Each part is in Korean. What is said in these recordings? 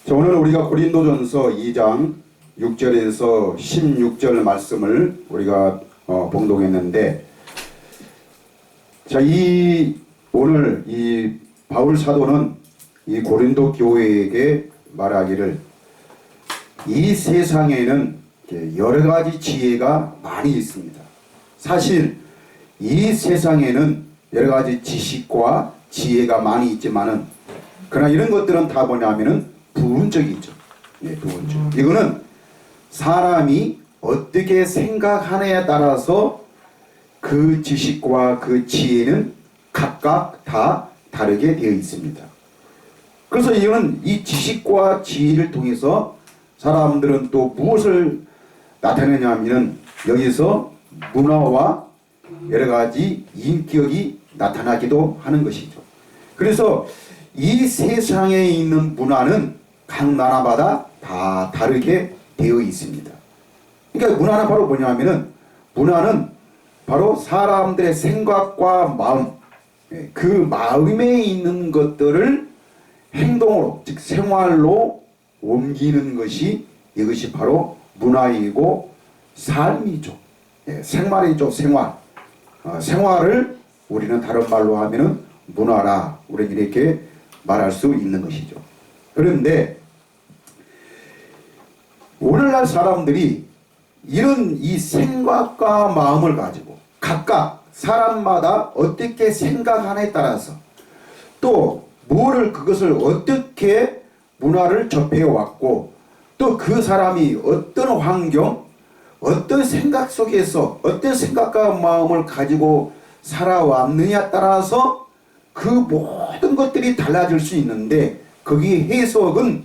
자, 오늘 우리가 고린도전서 2장 6절에서 16절 말씀을 우리가 봉독했는데, 자, 오늘 이 바울 사도는 이 고린도 교회에게 말하기를, 이 세상에는 여러 가지 지혜가 많이 있습니다. 사실 이 세상에는 여러 가지 지식과 지혜가 많이 있지만은, 그러나 이런 것들은 다 뭐냐면은 부분적이죠. 예, 부분적. 이거는 사람이 어떻게 생각하느냐에 따라서 그 지식과 그 지혜는 각각 다 다르게 되어 있습니다. 그래서 이거는 이 지식과 지혜를 통해서 사람들은 또 무엇을 나타내냐 하면은 여기서 문화와 여러 가지 인격이 나타나기도 하는 것이죠. 그래서 이 세상에 있는 문화는 각 나라마다 다 다르게 되어 있습니다. 그러니까 문화는 바로 뭐냐 하면은, 문화는 바로 사람들의 생각과 마음, 그 마음에 있는 것들을 행동으로, 즉 생활로 옮기는 것이, 이것이 바로 문화이고 삶이죠. 생활이죠. 생활. 생활을 우리는 다른 말로 하면은 문화라, 우리는 이렇게 말할 수 있는 것이죠. 그런데 오늘날 사람들이 이런 이 생각과 마음을 가지고 각각 사람마다 어떻게 생각하느냐에 따라서, 또 뭐를, 그것을 어떻게 문화를 접해왔고, 또 그 사람이 어떤 환경, 어떤 생각 속에서 어떤 생각과 마음을 가지고 살아왔느냐에 따라서 그 모든 것들이 달라질 수 있는데, 거기에 해석은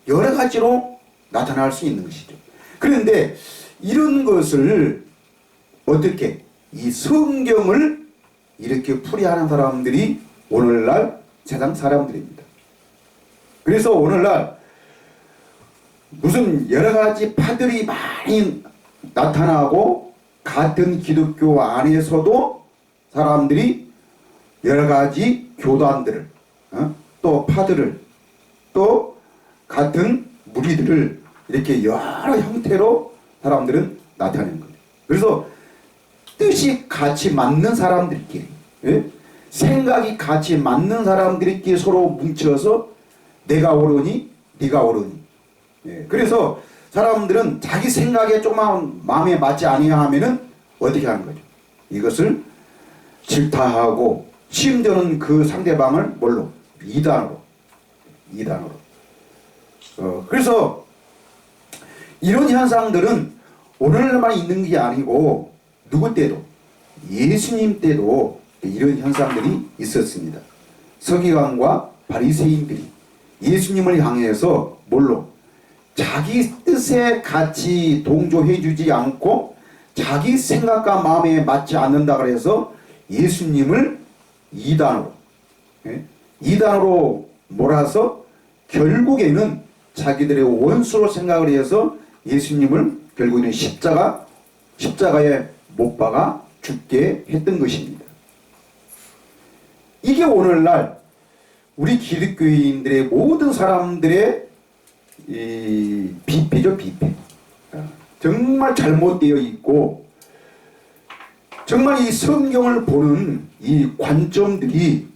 여러 가지로 나타날 수 있는 것이죠. 그런데 이런 것을 어떻게, 이 성경을 이렇게 풀이하는 사람들이 오늘날 세상 사람들입니다. 그래서 오늘날 무슨 여러 가지 파들이 많이 나타나고, 같은 기독교 안에서도 사람들이 여러 가지 교단들을, 또 파들을, 또 같은 무리들을 이렇게 여러 형태로 사람들은 나타내는 겁니다. 그래서 뜻이 같이 맞는 사람들끼리, 생각이 같이 맞는 사람들끼리 서로 뭉쳐서 내가 옳으니 네가 옳으니, 그래서 사람들은 자기 생각에 조금만 마음에 맞지 아니하면은 어떻게 하는 거죠? 이것을 질타하고, 심지어는 그 상대방을 뭘로? 이단으로. 그래서 이런 현상들은 오늘날만 있는 게 아니고, 누구 때도, 예수님 때도 이런 현상들이 있었습니다. 서기관과 바리새인들이 예수님을 향해서 뭘로? 자기 뜻에 같이 동조해 주지 않고 자기 생각과 마음에 맞지 않는다 그래서 예수님을 이단으로 몰아서 결국에는 자기들의 원수로 생각을 해서 예수님을 결국에는 십자가에 못 박아 죽게 했던 것입니다. 이게 오늘날 우리 기독교인들의 모든 사람들의 이 비패죠, 비패. 정말 잘못되어 있고, 정말 이 성경을 보는 이 관점들이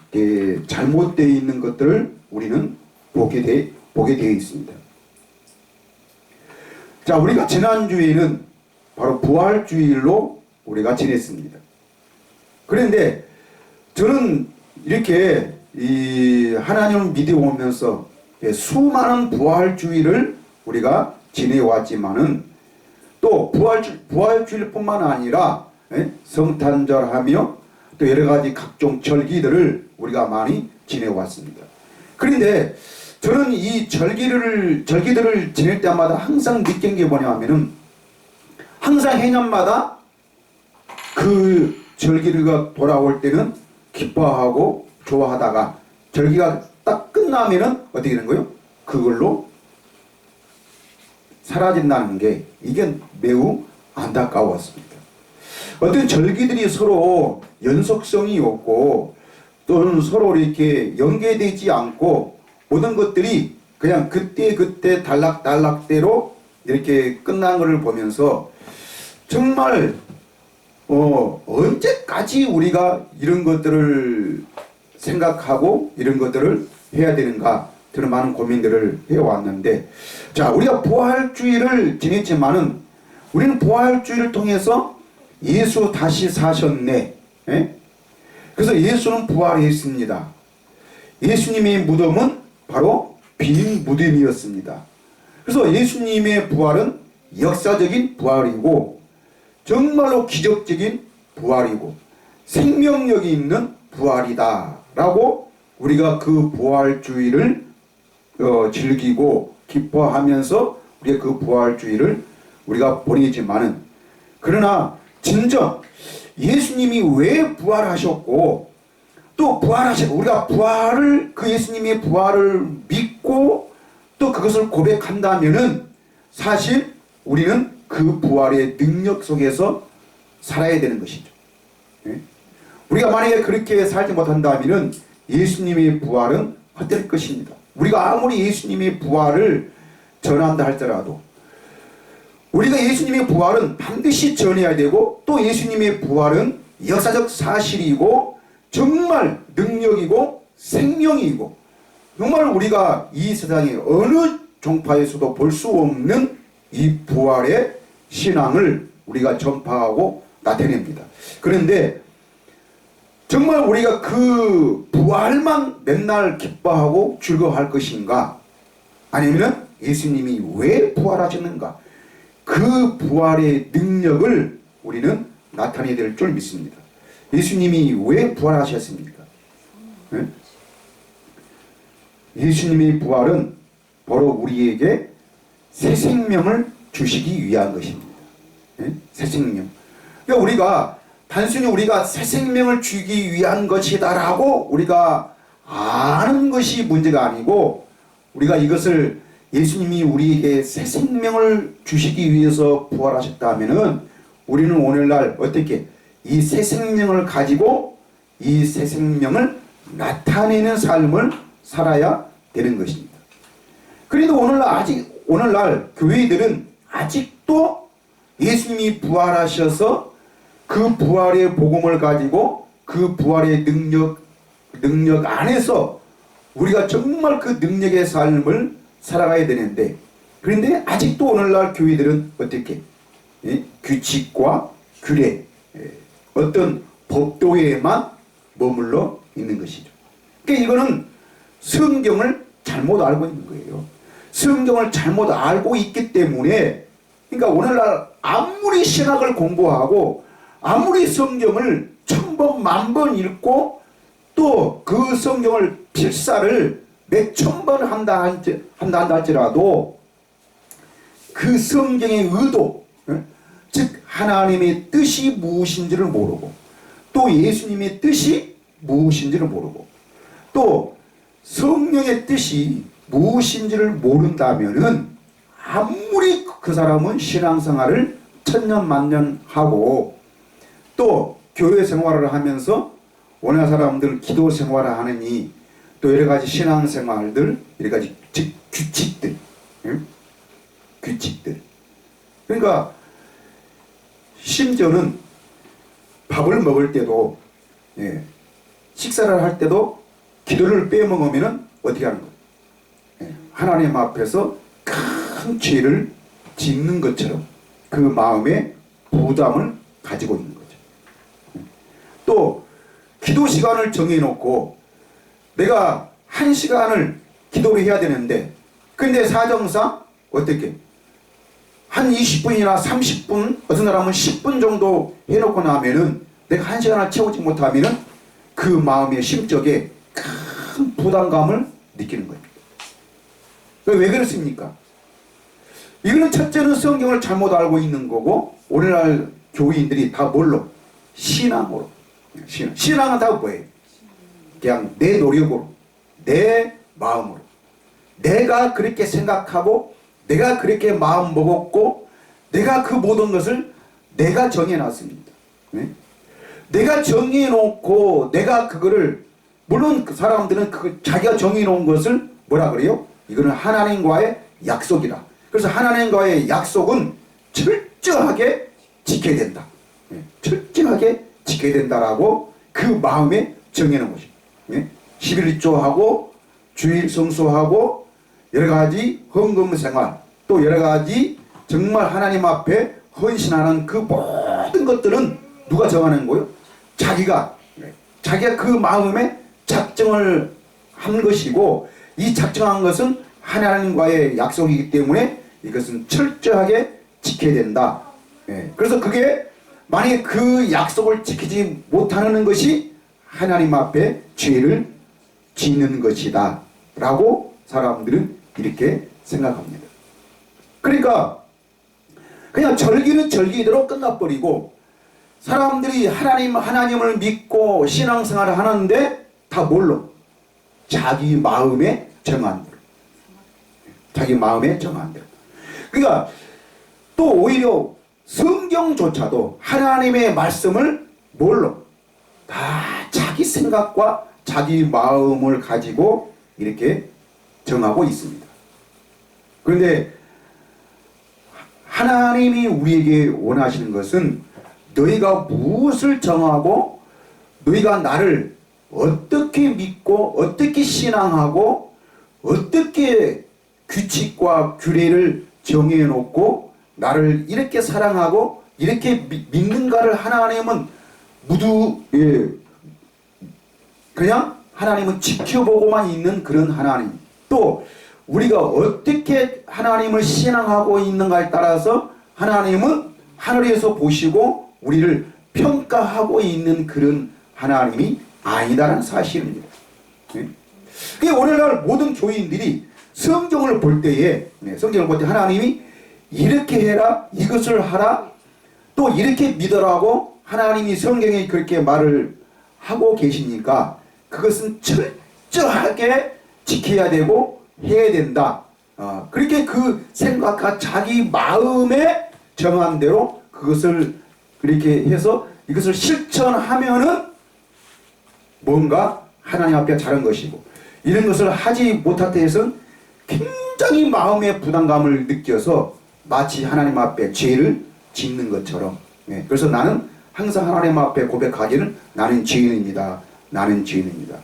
잘못되어 있는 것들을 우리는 보게 되어 있습니다. 자, 우리가 지난주에는 바로 부활주일로 우리가 지냈습니다. 그런데 저는 이렇게 이 하나님을 믿어오면서 수많은 부활주일을 우리가 지내왔지만은, 또 부활주일뿐만 아니라 성탄절하며 또 여러 가지 각종 절기들을 우리가 많이 지내왔습니다. 그런데 저는 이 절기들을 지낼 때마다 항상 느낀 게 뭐냐 하면은, 항상 해년마다 그 절기가 돌아올 때는 기뻐하고 좋아하다가, 절기가 딱 끝나면은 어떻게 되는 거예요? 그걸로 사라진다는 게, 이게 매우 안타까웠습니다. 어떤 절기들이 서로 연속성이 없고, 또는 서로 이렇게 연계되지 않고, 모든 것들이 그냥 그때 단락대로 이렇게 끝난 것을 보면서 정말 언제까지 우리가 이런 것들을 생각하고 이런 것들을 해야 되는가, 저는 많은 고민들을 해왔는데, 자, 우리가 부활주의를 지냈지만은 우리는 부활주의를 통해서 예수 다시 사셨네. 예? 그래서 예수는 부활했습니다. 예수님의 무덤은 바로 빈 무덤이었습니다. 그래서 예수님의 부활은 역사적인 부활이고 정말로 기적적인 부활이고 생명력이 있는 부활이다 라고 우리가 그 부활주의를 즐기고 기뻐하면서 우리가 그 부활주의를 우리가 보내지만은, 그러나 진정 예수님이 왜 부활하셨고 또 우리가 부활을, 그 예수님의 부활을 믿고 또 그것을 고백한다면은 사실 우리는 그 부활의 능력 속에서 살아야 되는 것이죠. 예? 우리가 만약에 그렇게 살지 못한다면은 예수님의 부활은 헛될 것입니다. 우리가 아무리 예수님의 부활을 전한다 할지라도 우리가 예수님의 부활은 반드시 전해야 되고, 또 예수님의 부활은 역사적 사실이고 정말 능력이고 생명이고 정말 우리가 이 세상에 어느 종파에서도 볼 수 없는 이 부활의 신앙을 우리가 전파하고 나타냅니다. 그런데 정말 우리가 그 부활만 맨날 기뻐하고 즐거워할 것인가, 아니면 예수님이 왜 부활하셨는가, 그 부활의 능력을 우리는 나타내야 될 줄 믿습니다. 예수님이 왜 부활하셨습니까? 네? 예수님의 부활은 바로 우리에게 새 생명을 주시기 위한 것입니다. 네? 새 생명. 그러니까 우리가 단순히 우리가 새 생명을 주기 위한 것이다라고 우리가 아는 것이 문제가 아니고, 우리가 이것을 예수님이 우리에게 새 생명을 주시기 위해서 부활하셨다면은 우리는 오늘날 어떻게 이 새 생명을 가지고 이 새 생명을 나타내는 삶을 살아야 되는 것입니다. 그래도 오늘날 교회들은 아직도 예수님이 부활하셔서 그 부활의 복음을 가지고 그 부활의 능력 안에서 우리가 정말 그 능력의 삶을 살아가야 되는데, 그런데 아직도 오늘날 교회들은 어떻게 규칙과 규례, 어떤 법도에만 머물러 있는 것이죠. 그러니까 이거는 성경을 잘못 알고 있는 거예요. 성경을 잘못 알고 있기 때문에, 그러니까 오늘날 아무리 신학을 공부하고 아무리 성경을 1000번, 10,000번 읽고 또 그 성경을 필사를 몇천 번 한다 할지라도 그 성경의 의도, 즉 하나님의 뜻이 무엇인지를 모르고 또 예수님의 뜻이 무엇인지를 모르고 또 성령의 뜻이 무엇인지를 모른다면은 아무리 그 사람은 신앙생활을 천년만년 하고 또 교회 생활을 하면서 오늘 사람들 기도 생활을 하느니 또 여러가지 신앙생활들, 여러가지 즉 규칙들, 규칙들. 그러니까 심지어는 밥을 먹을 때도, 식사를 할 때도 기도를 빼먹으면 어떻게 하는 거예요? 하나님 앞에서 큰 죄를 짓는 것처럼 그 마음에 부담을 가지고 있는 거죠. 또 기도 시간을 정해놓고 내가 1시간을 기도를 해야 되는데, 근데 사정상 어떻게 한 20분이나 30분, 어떤 사람은 10분 정도 해놓고 나면은 내가 1시간을 채우지 못하면은 그 마음의 심적에 큰 부담감을 느끼는 거예요. 왜 그렇습니까? 이거는 첫째는 성경을 잘못 알고 있는 거고, 오늘날 교인들이 다 뭘로? 신앙으로. 신앙은 다 뭐예요? 그냥 내 노력으로, 내 마음으로, 내가 그렇게 생각하고 내가 그렇게 마음 먹었고 내가 그 모든 것을 내가 정해놨습니다. 내가 정해놓고 내가 그거를, 물론 그 사람들은 자기가 정해놓은 것을 뭐라 그래요? 이거는 하나님과의 약속이다. 그래서 하나님과의 약속은 철저하게 지켜야 된다. 철저하게 지켜야 된다라고 그 마음에 정해놓은 것입니다. 11조하고 주일 성수하고 여러가지 헌금 생활, 또 여러가지 정말 하나님 앞에 헌신하는 그 모든 것들은 누가 정하는 거예요? 자기가 그 마음에 작정을 한 것이고, 이 작정한 것은 하나님과의 약속이기 때문에 이것은 철저하게 지켜야 된다. 그래서 그게 만약에 그 약속을 지키지 못하는 것이 하나님 앞에 죄를 짓는 것이다 라고 사람들은 이렇게 생각합니다. 그러니까 그냥 절기는 절기대로 끝나버리고, 사람들이 하나님을 믿고 신앙생활을 하는데 다 뭘로? 자기 마음에 정한 대로. 자기 마음에 정한 대로. 그러니까 또 오히려 성경조차도 하나님의 말씀을 뭘로? 다 자기 생각과 자기 마음을 가지고 이렇게 정하고 있습니다. 그런데 하나님이 우리에게 원하시는 것은 너희가 무엇을 정하고 너희가 나를 어떻게 믿고 어떻게 신앙하고 어떻게 규칙과 규례를 정해놓고 나를 이렇게 사랑하고 이렇게 믿는가를 하나님은 모두 그냥 하나님은 지켜보고만 있는 그런 하나님, 또 우리가 어떻게 하나님을 신앙하고 있는가에 따라서 하나님은 하늘에서 보시고 우리를 평가하고 있는 그런 하나님이 아니다라는 사실입니다. 오늘날 모든 교인들이 성경을 볼 때에 하나님이 이렇게 해라, 이것을 하라, 또 이렇게 믿으라고 하나님이 성경에 그렇게 말을 하고 계시니까 그것은 철저하게 지켜야 되고 해야 된다. 그렇게 그 생각과 자기 마음에 정한 대로 그것을 그렇게 해서 이것을 실천하면은 뭔가 하나님 앞에 잘한 것이고, 이런 것을 하지 못할 때에서는 굉장히 마음의 부담감을 느껴서 마치 하나님 앞에 죄를 짓는 것처럼. 그래서 나는 항상 하나님 앞에 고백하기는 나는 죄인입니다. 나는 죄인입니다.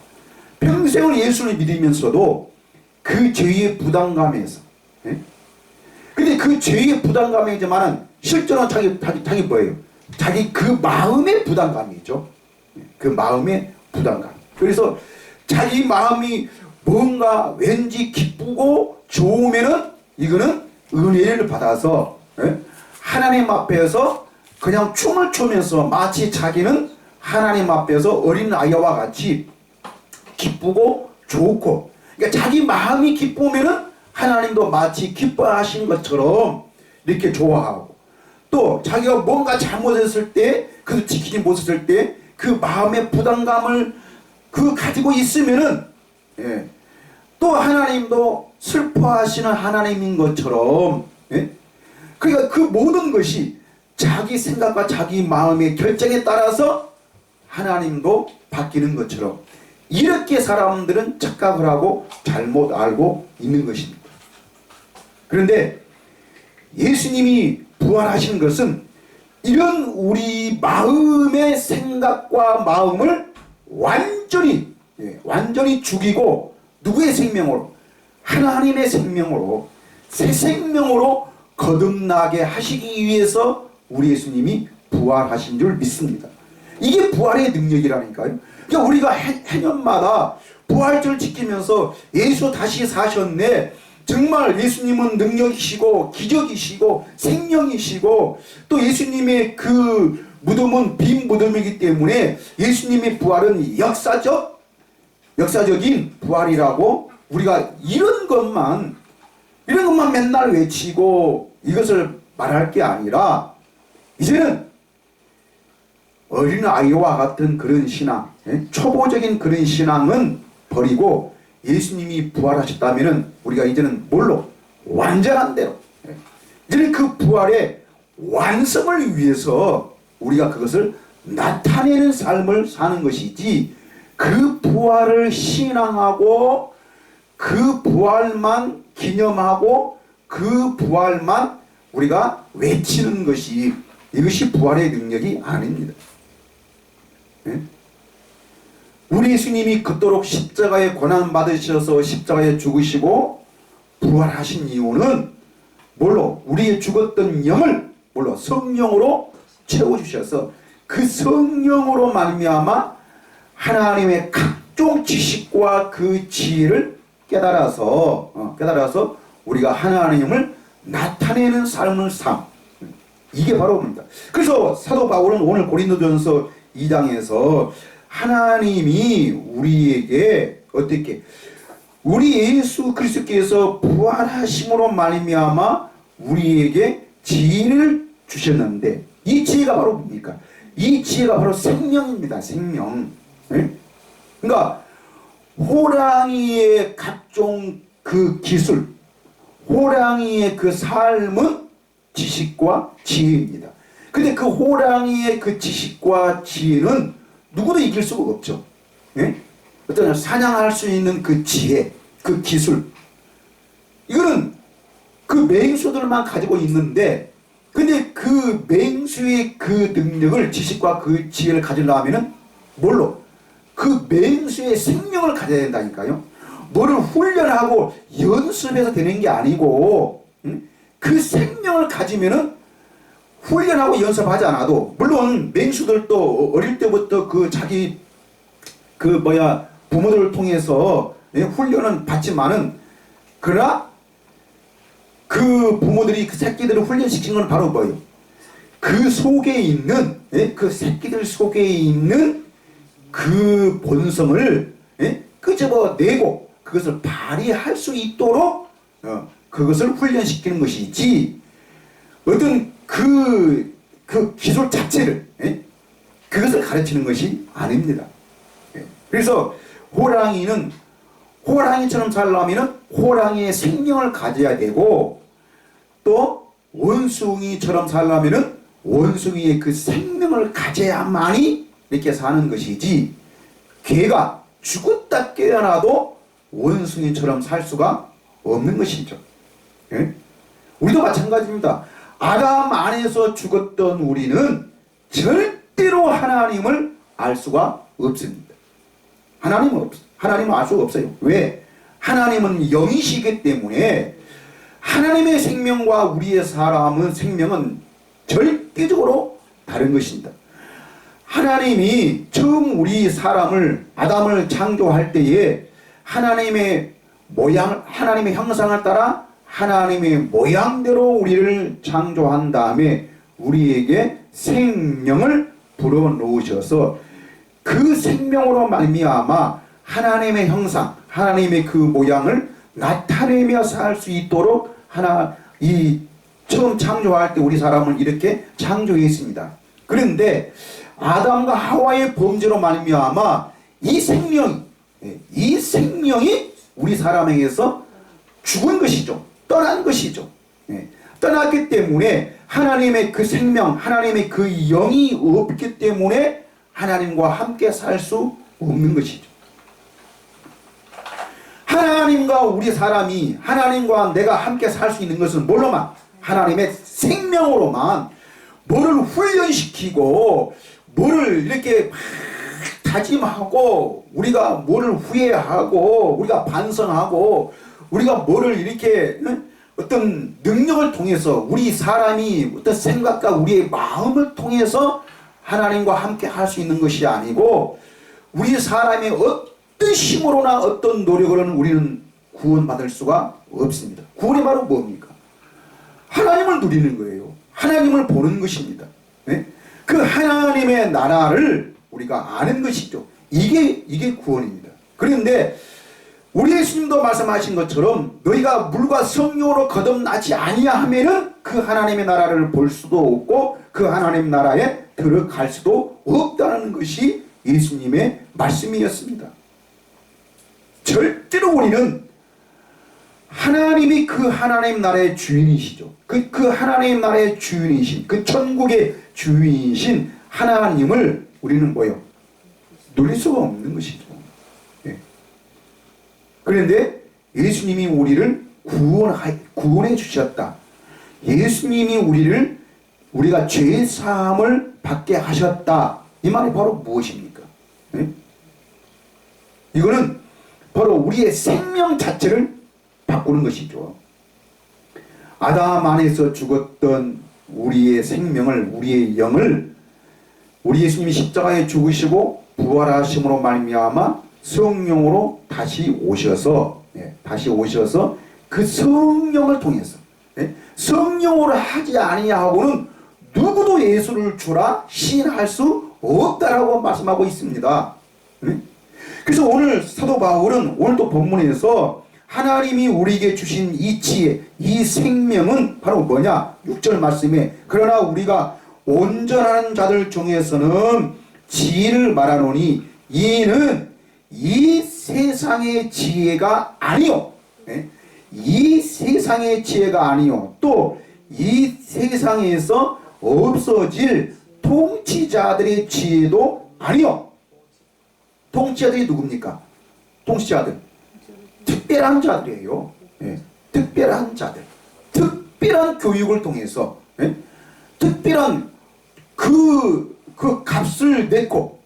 평생을 예수를 믿으면서도 그 죄의 부담감에서, 근데 그 죄의 부담감이지만은 실제로는 자기 뭐예요? 자기 그 마음의 부담감이죠. 그 마음의 부담감. 그래서 자기 마음이 뭔가 왠지 기쁘고 좋으면은 이거는 은혜를 받아서 하나님 앞에서 그냥 춤을 추면서 마치 자기는 하나님 앞에서 어린 아이와 같이 기쁘고 좋고, 그러니까 자기 마음이 기쁘면은 하나님도 마치 기뻐하신 것처럼 이렇게 좋아하고, 또 자기가 뭔가 잘못했을 때, 그것을 지키지 못했을 때 그 마음의 부담감을 가지고 있으면은 또 하나님도 슬퍼하시는 하나님인 것처럼, 그러니까 그 모든 것이 자기 생각과 자기 마음의 결정에 따라서 하나님도 바뀌는 것처럼 이렇게 사람들은 착각을 하고 잘못 알고 있는 것입니다. 그런데 예수님이 부활하신 것은 이런 우리 마음의 생각과 마음을 완전히 죽이고 누구의 생명으로? 하나님의 생명으로, 새 생명으로 거듭나게 하시기 위해서 우리 예수님이 부활하신 줄 믿습니다. 이게 부활의 능력이라니까요. 그러니까 우리가 해년마다 부활절을 지키면서 예수 다시 사셨네, 정말 예수님은 능력이시고 기적이시고 생명이시고, 또 예수님의 그 무덤은 빈 무덤이기 때문에 예수님의 부활은 역사적인 부활이라고 우리가 이런 것만 맨날 외치고 이것을 말할 게 아니라, 이제는 어린아이와 같은 그런 신앙, 초보적인 그런 신앙은 버리고 예수님이 부활하셨다면 우리가 이제는 뭘로? 완전한 대로, 이제는 그 부활의 완성을 위해서 우리가 그것을 나타내는 삶을 사는 것이지, 그 부활을 신앙하고 그 부활만 기념하고 그 부활만 우리가 외치는 것이 이것이 부활의 능력이 아닙니다. 네? 우리 예수님이 그토록 십자가에 고난 받으셔서 십자가에 죽으시고 부활하신 이유는 뭘로? 우리의 죽었던 영을 뭘로? 성령으로 채워주셔서 그 성령으로 말미암아 하나님의 각종 지식과 그 지혜를 깨달아서 우리가 하나님을 나타내는 삶을 이게 바로 뭡니다. 그래서 사도 바울은 오늘 고린도전서 2장에서 하나님이 우리에게 어떻게 우리 예수 그리스도께서 부활하심으로 말미암아 우리에게 지혜를 주셨는데 이 지혜가 바로 뭡니까? 이 지혜가 바로 생명입니다. 생명. 네? 그러니까 호랑이의 각종 그 기술, 호랑이의 그 삶은 지식과 지혜입니다. 근데 그 호랑이의 그 지식과 지혜는 누구도 이길 수가 없죠. 예? 어떤 사냥할 수 있는 그 지혜, 그 기술, 이거는 그 맹수들만 가지고 있는데, 근데 그 맹수의 그 능력을, 지식과 그 지혜를 가지려면은 뭘로? 그 맹수의 생명을 가져야 된다니까요. 뭐를 훈련하고 연습해서 되는 게 아니고, 그 생명을 가지면은 훈련하고 연습하지 않아도, 물론 맹수들도 어릴 때부터 그 자기 부모들을 통해서 훈련은 받지만은, 그러나 그 부모들이 그 새끼들을 훈련시킨 건 바로 뭐예요? 그 속에 있는, 그 새끼들 속에 있는 그 본성을 끄집어내고 그것을 발휘할 수 있도록 그것을 훈련시키는 것이지, 어떤 그 기술 자체를 그것을 가르치는 것이 아닙니다. 그래서 호랑이는 호랑이처럼 살려면 호랑이의 생명을 가져야 되고, 또 원숭이처럼 살려면 원숭이의 그 생명을 가져야만이 이렇게 사는 것이지, 개가 죽었다 깨어나도 원숭이처럼 살 수가 없는 것이죠. 우리도 마찬가지입니다. 아담 안에서 죽었던 우리는 절대로 하나님을 알 수가 없습니다. 하나님은 알 수가 없어요. 왜? 하나님은 영이시기 때문에 하나님의 생명과 우리의 생명은 절대적으로 다른 것입니다. 하나님이 처음 우리 아담을 창조할 때에 하나님의 형상을 따라 하나님의 모양대로 우리를 창조한 다음에 우리에게 생명을 불어넣으셔서 그 생명으로 말미암아 하나님의 형상, 하나님의 그 모양을 나타내며 살 수 있도록 처음 창조할 때 우리 사람을 이렇게 창조했습니다. 그런데 아담과 하와의 범죄로 말미암아 이 생명이 우리 사람에게서 죽은 것이죠. 떠난 것이죠. 떠났기 때문에 하나님의 그 생명, 하나님의 그 영이 없기 때문에 하나님과 함께 살 수 없는 것이죠. 하나님과 우리 사람이, 하나님과 내가 함께 살 수 있는 것은 뭘로만? 하나님의 생명으로만. 뭐를 훈련시키고 뭐를 이렇게 다짐하고 우리가 뭐를 후회하고 우리가 반성하고 우리가 뭐를 이렇게 어떤 능력을 통해서 우리 사람이 어떤 생각과 우리의 마음을 통해서 하나님과 함께 할 수 있는 것이 아니고, 우리 사람의 어떤 힘으로나 어떤 노력으로는 우리는 구원받을 수가 없습니다. 구원이 바로 뭡니까? 하나님을 누리는 거예요. 하나님을 보는 것입니다. 그 하나님의 나라를 우리가 아는 것이죠. 이게 구원입니다. 그런데 우리 예수님도 말씀하신 것처럼 너희가 물과 성령으로 거듭나지 아니하면은 그 하나님의 나라를 볼 수도 없고 그 하나님 나라에 들어갈 수도 없다는 것이 예수님의 말씀이었습니다. 절대로 우리는 하나님이 그 하나님 나라의 주인이시죠. 그 하나님 나라의 주인이신, 그 천국의 주인이신 하나님을 우리는 누릴 수가 없는 것이죠. 그런데 예수님이 우리를 구원해 주셨다. 예수님이 우리가 죄 사함을 받게 하셨다. 이 말이 바로 무엇입니까? 네? 이거는 바로 우리의 생명 자체를 바꾸는 것이죠. 아담 안에서 죽었던 우리의 생명을, 우리의 영을 우리 예수님이 십자가에 죽으시고 부활하심으로 말미암아 성령으로 다시 오셔서 그 성령을 통해서 성령으로 하지 아니하고는 누구도 예수를 주라 시인할 수 없다라고 말씀하고 있습니다. 그래서 오늘 사도 바울은 오늘 또 본문에서 하나님이 우리에게 주신 이 지혜, 이 생명은 바로 뭐냐? 6절 말씀에 그러나 우리가 온전한 자들 중에서는 지혜를 말하노니 이는 이 세상의 지혜가 아니요. 이 세상의 지혜가 아니요. 또 이 세상에서 없어질 통치자들의 지혜도 아니요. 통치자들이 누굽니까? 통치자들. 특별한 자들이에요. 특별한 자들. 특별한 교육을 통해서 특별한 그 값을 냈고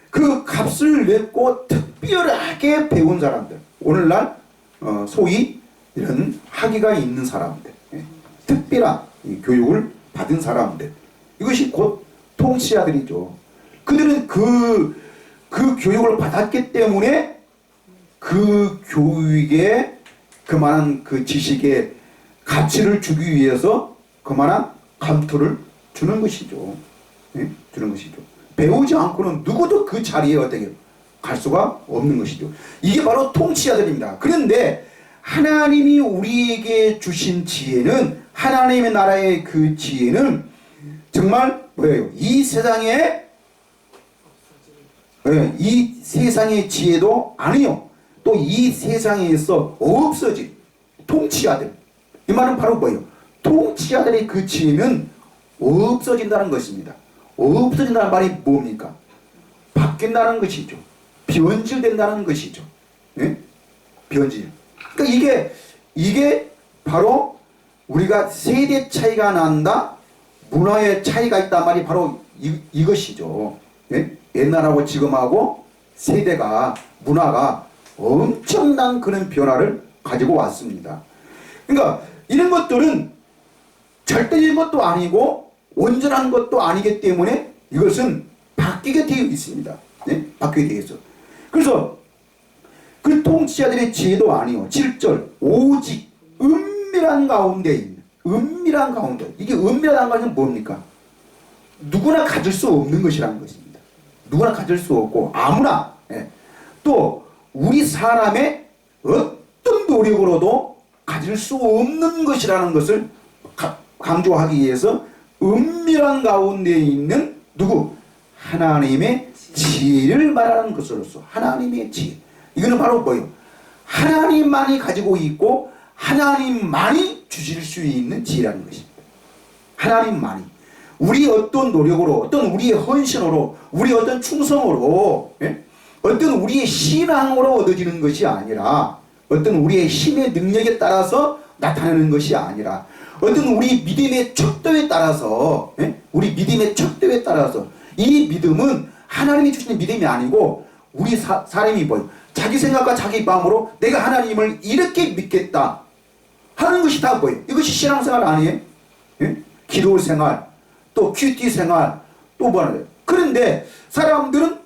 그 값을 냈고 특별하게 배운 사람들. 오늘날 소위 이런 학위가 있는 사람들. 특별한 교육을 받은 사람들. 이것이 곧 통치자들이죠. 그들은 그 교육을 받았기 때문에 그 교육에 그만한 그 지식의 가치를 주기 위해서 그만한 감투를 주는 것이죠. 주는 것이죠. 배우지 않고는 누구도 그 자리에 어떻게 갈 수가 없는 것이죠. 이게 바로 통치자들입니다. 그런데 하나님이 우리에게 주신 지혜는, 하나님의 나라의 그 지혜는 정말 뭐예요? 이 세상의 지혜도 아니요. 또 이 세상에서 없어질 통치자들. 이 말은 바로 뭐예요? 통치자들의 그 지혜는 없어진다는 것입니다. 없어진다는 말이 뭡니까? 바뀐다는 것이죠. 변질된다는 것이죠. 변질. 그러니까 이게 바로 우리가 세대 차이가 난다, 문화의 차이가 있단 말이 바로 이것이죠. 옛날하고 지금하고 세대가, 문화가 엄청난 그런 변화를 가지고 왔습니다. 그러니까 이런 것들은 절대적인 것도 아니고 온전한 것도 아니기 때문에 이것은 바뀌게 되어 있습니다. 바뀌게 되어 있어. 그래서 그 통치자들의 지혜도 아니요. 7절 오직 은밀한 가운데 있는, 은밀한 가운데. 이게 은밀한 것은 뭡니까? 누구나 가질 수 없는 것이라는 것입니다. 누구나 가질 수 없고 아무나 또 우리 사람의 어떤 노력으로도 가질 수 없는 것이라는 것을 강조하기 위해서 은밀한 가운데 있는 누구? 하나님의 지혜를 말하는 것으로서 하나님의 지혜. 이거는 바로 뭐예요? 하나님만이 가지고 있고 하나님만이 주실 수 있는 지혜라는 것입니다. 하나님만이. 우리 어떤 노력으로, 어떤 우리의 헌신으로, 우리 어떤 충성으로, 어떤 우리의 신앙으로 얻어지는 것이 아니라, 어떤 우리의 힘의 능력에 따라서 나타나는 것이 아니라, 어떤 우리 믿음의 척도에 따라서, 우리 믿음의 척도에 따라서, 이 믿음은 하나님이 주시는 믿음이 아니고 우리 사람이 뭐예요? 자기 생각과 자기 마음으로 내가 하나님을 이렇게 믿겠다 하는 것이 다 뭐예요? 이것이 신앙생활 아니에요? 기도 생활, 또 큐티 생활, 또 뭐하는 거예요? 그런데 사람들은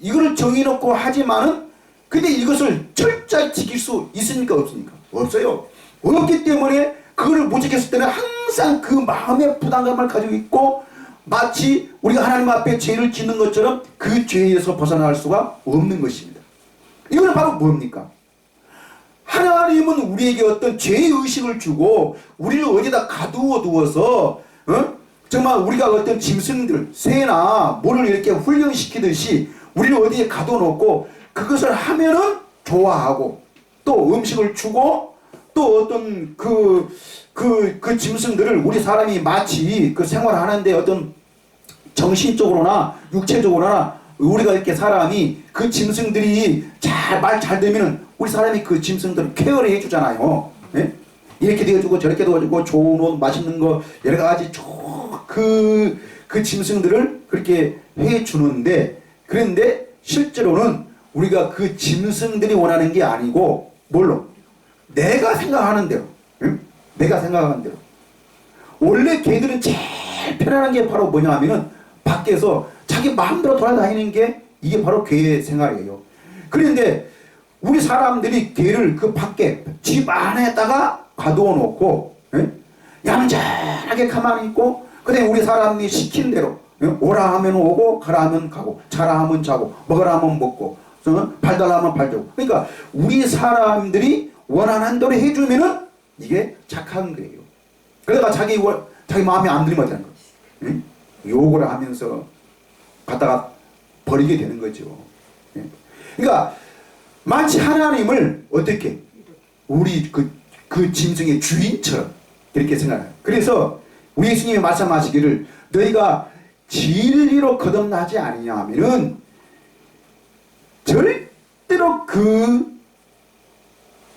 이거를 정해놓고 하지만은 근데 이것을 철저히 지킬 수 있습니까? 없습니까? 없어요. 없기 때문에 그거를 못 지켰을 때는 항상 그 마음의 부담감을 가지고 있고 마치 우리가 하나님 앞에 죄를 짓는 것처럼 그 죄에서 벗어날 수가 없는 것입니다. 이거는 바로 뭡니까? 하나님은 우리에게 어떤 죄의식을 주고 우리를 어디다 가두어 두어서 정말 우리가 어떤 짐승들, 새나 모를 이렇게 훈련시키듯이 우리를 어디에 가둬놓고 그것을 하면은 좋아하고 또 음식을 주고 또 어떤 그 짐승들을 우리 사람이 마치 그 생활하는데 어떤 정신적으로나 육체적으로나 우리가 이렇게 사람이 그 짐승들이 말 잘 되면은 우리 사람이 그 짐승들을 케어를 해주잖아요. 예? 이렇게 되어주고 저렇게 되어주고 좋은 옷, 맛있는 거 여러 가지 그 짐승들을 그렇게 해주는데, 그런데 실제로는 우리가 그 짐승들이 원하는 게 아니고 뭘로? 내가 생각하는 대로. 응? 내가 생각하는 대로. 원래 개들은 제일 편안한 게 바로 뭐냐 하면은 밖에서 자기 마음대로 돌아다니는 게 이게 바로 개의 생활이에요. 그런데 우리 사람들이 개를 그 밖에 집 안에다가 가두어 놓고 얌전하게 가만히 있고, 그다음에 우리 사람이 시킨 대로 오라 하면 오고 가라 하면 가고 자라 하면 자고 먹으라 하면 먹고 발달라 하면 발자고. 그러니까 우리 사람들이 원하는 대로 해주면은 이게 착한 거예요. 그러다가 자기 마음에 안 들면 어쩌는 거예요. 욕을 하면서 갖다가 버리게 되는 거죠. 그러니까 마치 하나님을 어떻게 우리 그 짐승의 주인처럼 이렇게 생각해요. 그래서 우리 예수님이 말씀하시기를 너희가 진리로 거듭나지 아니하면은 절대로 그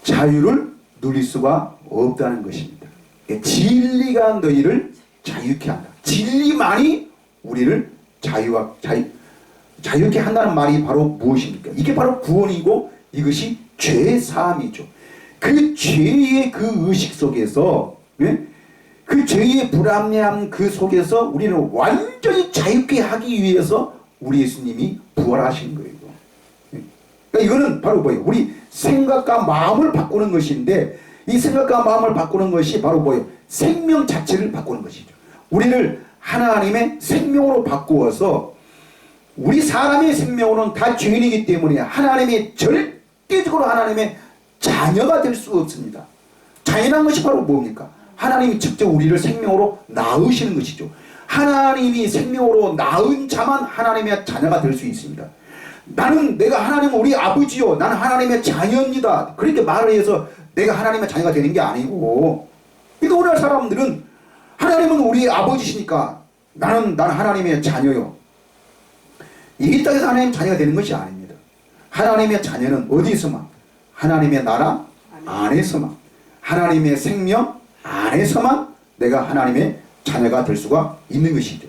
자유를 누릴 수가 없다는 것입니다. 진리가 너희를 자유케 한다. 진리만이 우리를 자유케 한다는 말이 바로 무엇입니까? 이게 바로 구원이고 이것이 죄 사함이죠. 그 죄의 그 의식 속에서, 그 죄의 불합리함 그 속에서 우리를 완전히 자유케 하기 위해서 우리 예수님이 부활하신 거예요. 그러니까 이거는 바로 뭐예요? 우리 생각과 마음을 바꾸는 것인데, 이 생각과 마음을 바꾸는 것이 바로 뭐예요? 생명 자체를 바꾸는 것이죠. 우리를 하나님의 생명으로 바꾸어서, 우리 사람의 생명으로는 다 죄인이기 때문에 하나님의 절대적으로 하나님의 자녀가 될 수 없습니다. 자녀란 것이 바로 뭡니까? 하나님이 직접 우리를 생명으로 낳으시는 것이죠. 하나님이 생명으로 낳은 자만 하나님의 자녀가 될 수 있습니다. 내가 하나님 우리 아버지요, 나는 하나님의 자녀입니다, 그렇게 말을 해서 내가 하나님의 자녀가 되는 게 아니고, 그러니까 우리나라 사람들은 하나님은 우리 아버지시니까 나는 하나님의 자녀요, 이 땅에서 하나님의 자녀가 되는 것이 아닙니다. 하나님의 자녀는 어디서만? 하나님의 나라 안에서만, 하나님의 생명 안에서만 내가 하나님의 자녀가 될 수가 있는 것이죠.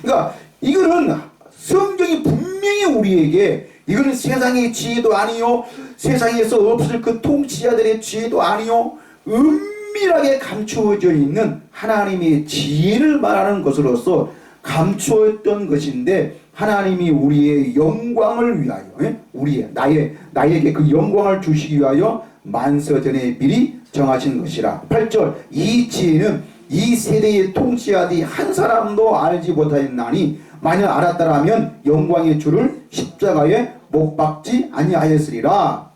그러니까 이거는 성경이 분명히 우리에게, 이거는 세상의 지혜도 아니요, 세상에서 없을 그 통치자들의 지혜도 아니요, 은밀하게 감추어져 있는 하나님의 지혜를 말하는 것으로서 감추었던 것인데, 하나님이 우리의 영광을 위하여, 나에게 그 영광을 주시기 위하여 만서전에 미리 정하신 것이라. 8절, 이 지혜는 이 세대의 통치자들이 한 사람도 알지 못하였나니 만약 알았더라면 영광의 주를 십자가에 못 박지 아니하였으리라.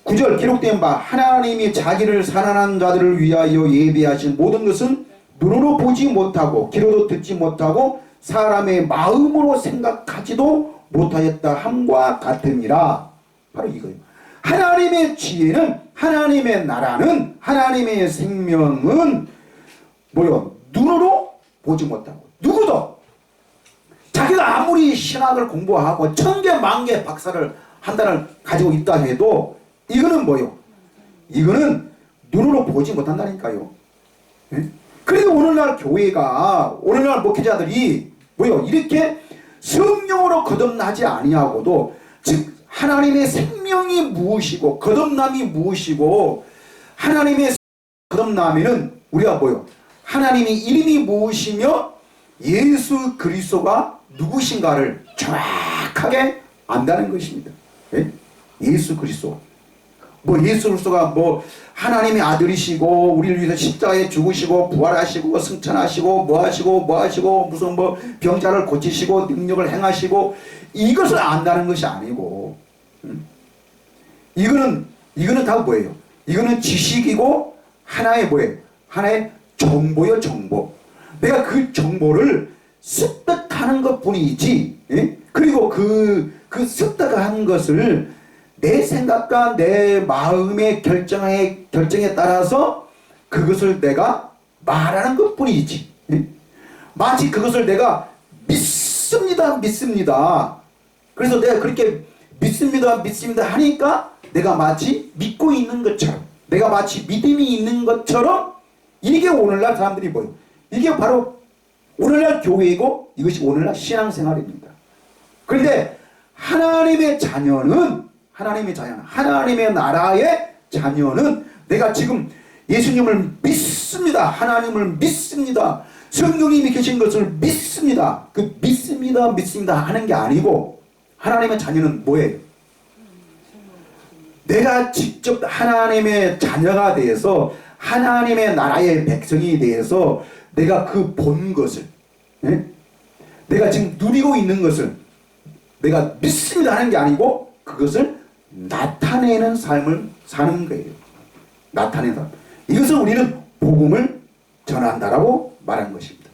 9절, 기록된 바 하나님이 자기를 사랑하는 자들을 위하여 예비하신 모든 것은 눈으로 보지 못하고 귀로도 듣지 못하고 사람의 마음으로 생각하지도 못하였다 함과 같으니라. 바로 이거예요. 하나님의 지혜는, 하나님의 나라는, 하나님의 생명은 뭐요? 눈으로 보지 못하고, 누구도 자기가 아무리 신학을 공부하고 천개 만개 박사를 한 달을 가지고 있다 해도 이거는 뭐요? 이거는 눈으로 보지 못한다니까요. 그래도 오늘날 교회가, 오늘날 목회자들이 뭐요? 이렇게 성령으로 거듭나지 아니하고도, 즉 하나님의 생명이 무엇이고 거듭남이 무엇이고, 하나님의 거듭나면은 우리가 뭐요? 하나님의 이름이 무엇이며 예수 그리스도가 누구신가를 정확하게 안다는 것입니다. 예수 그리스도. 예수 그리스도가 하나님의 아들이시고 우리를 위해서 십자가에 죽으시고 부활하시고 승천하시고 뭐하시고 무슨 병자를 고치시고 능력을 행하시고, 이것을 안다는 것이 아니고, 이거는 다 뭐예요? 이거는 지식이고 하나의 뭐예요? 하나의 정보요, 정보. 내가 그 정보를 습득하는 것 뿐이지, 그리고 그 습득한 것을 내 생각과 내 마음의 결정에 따라서 그것을 내가 말하는 것 뿐이지, 마치 그것을 내가 믿습니다, 믿습니다. 그래서 내가 그렇게 믿습니다, 믿습니다 하니까 내가 마치 믿고 있는 것처럼, 내가 마치 믿음이 있는 것처럼, 이게 오늘날 사람들이 뭐예요? 이게 바로 오늘날 교회이고 이것이 오늘날 신앙생활입니다. 그런데 하나님의 자녀는, 하나님의 나라의 자녀는 내가 지금 예수님을 믿습니다, 하나님을 믿습니다, 성령님이 계신 것을 믿습니다, 그 믿습니다, 믿습니다 하는 게 아니고, 하나님의 자녀는 뭐예요? 내가 직접 하나님의 자녀가 되어서 하나님의 나라의 백성이 되어서 내가 그 본 것을, 내가 지금 누리고 있는 것을 내가 믿습니다 하는 게 아니고 그것을 나타내는 삶을 사는 거예요. 나타내는 삶. 이것을 우리는 복음을 전한다라고 말한 것입니다.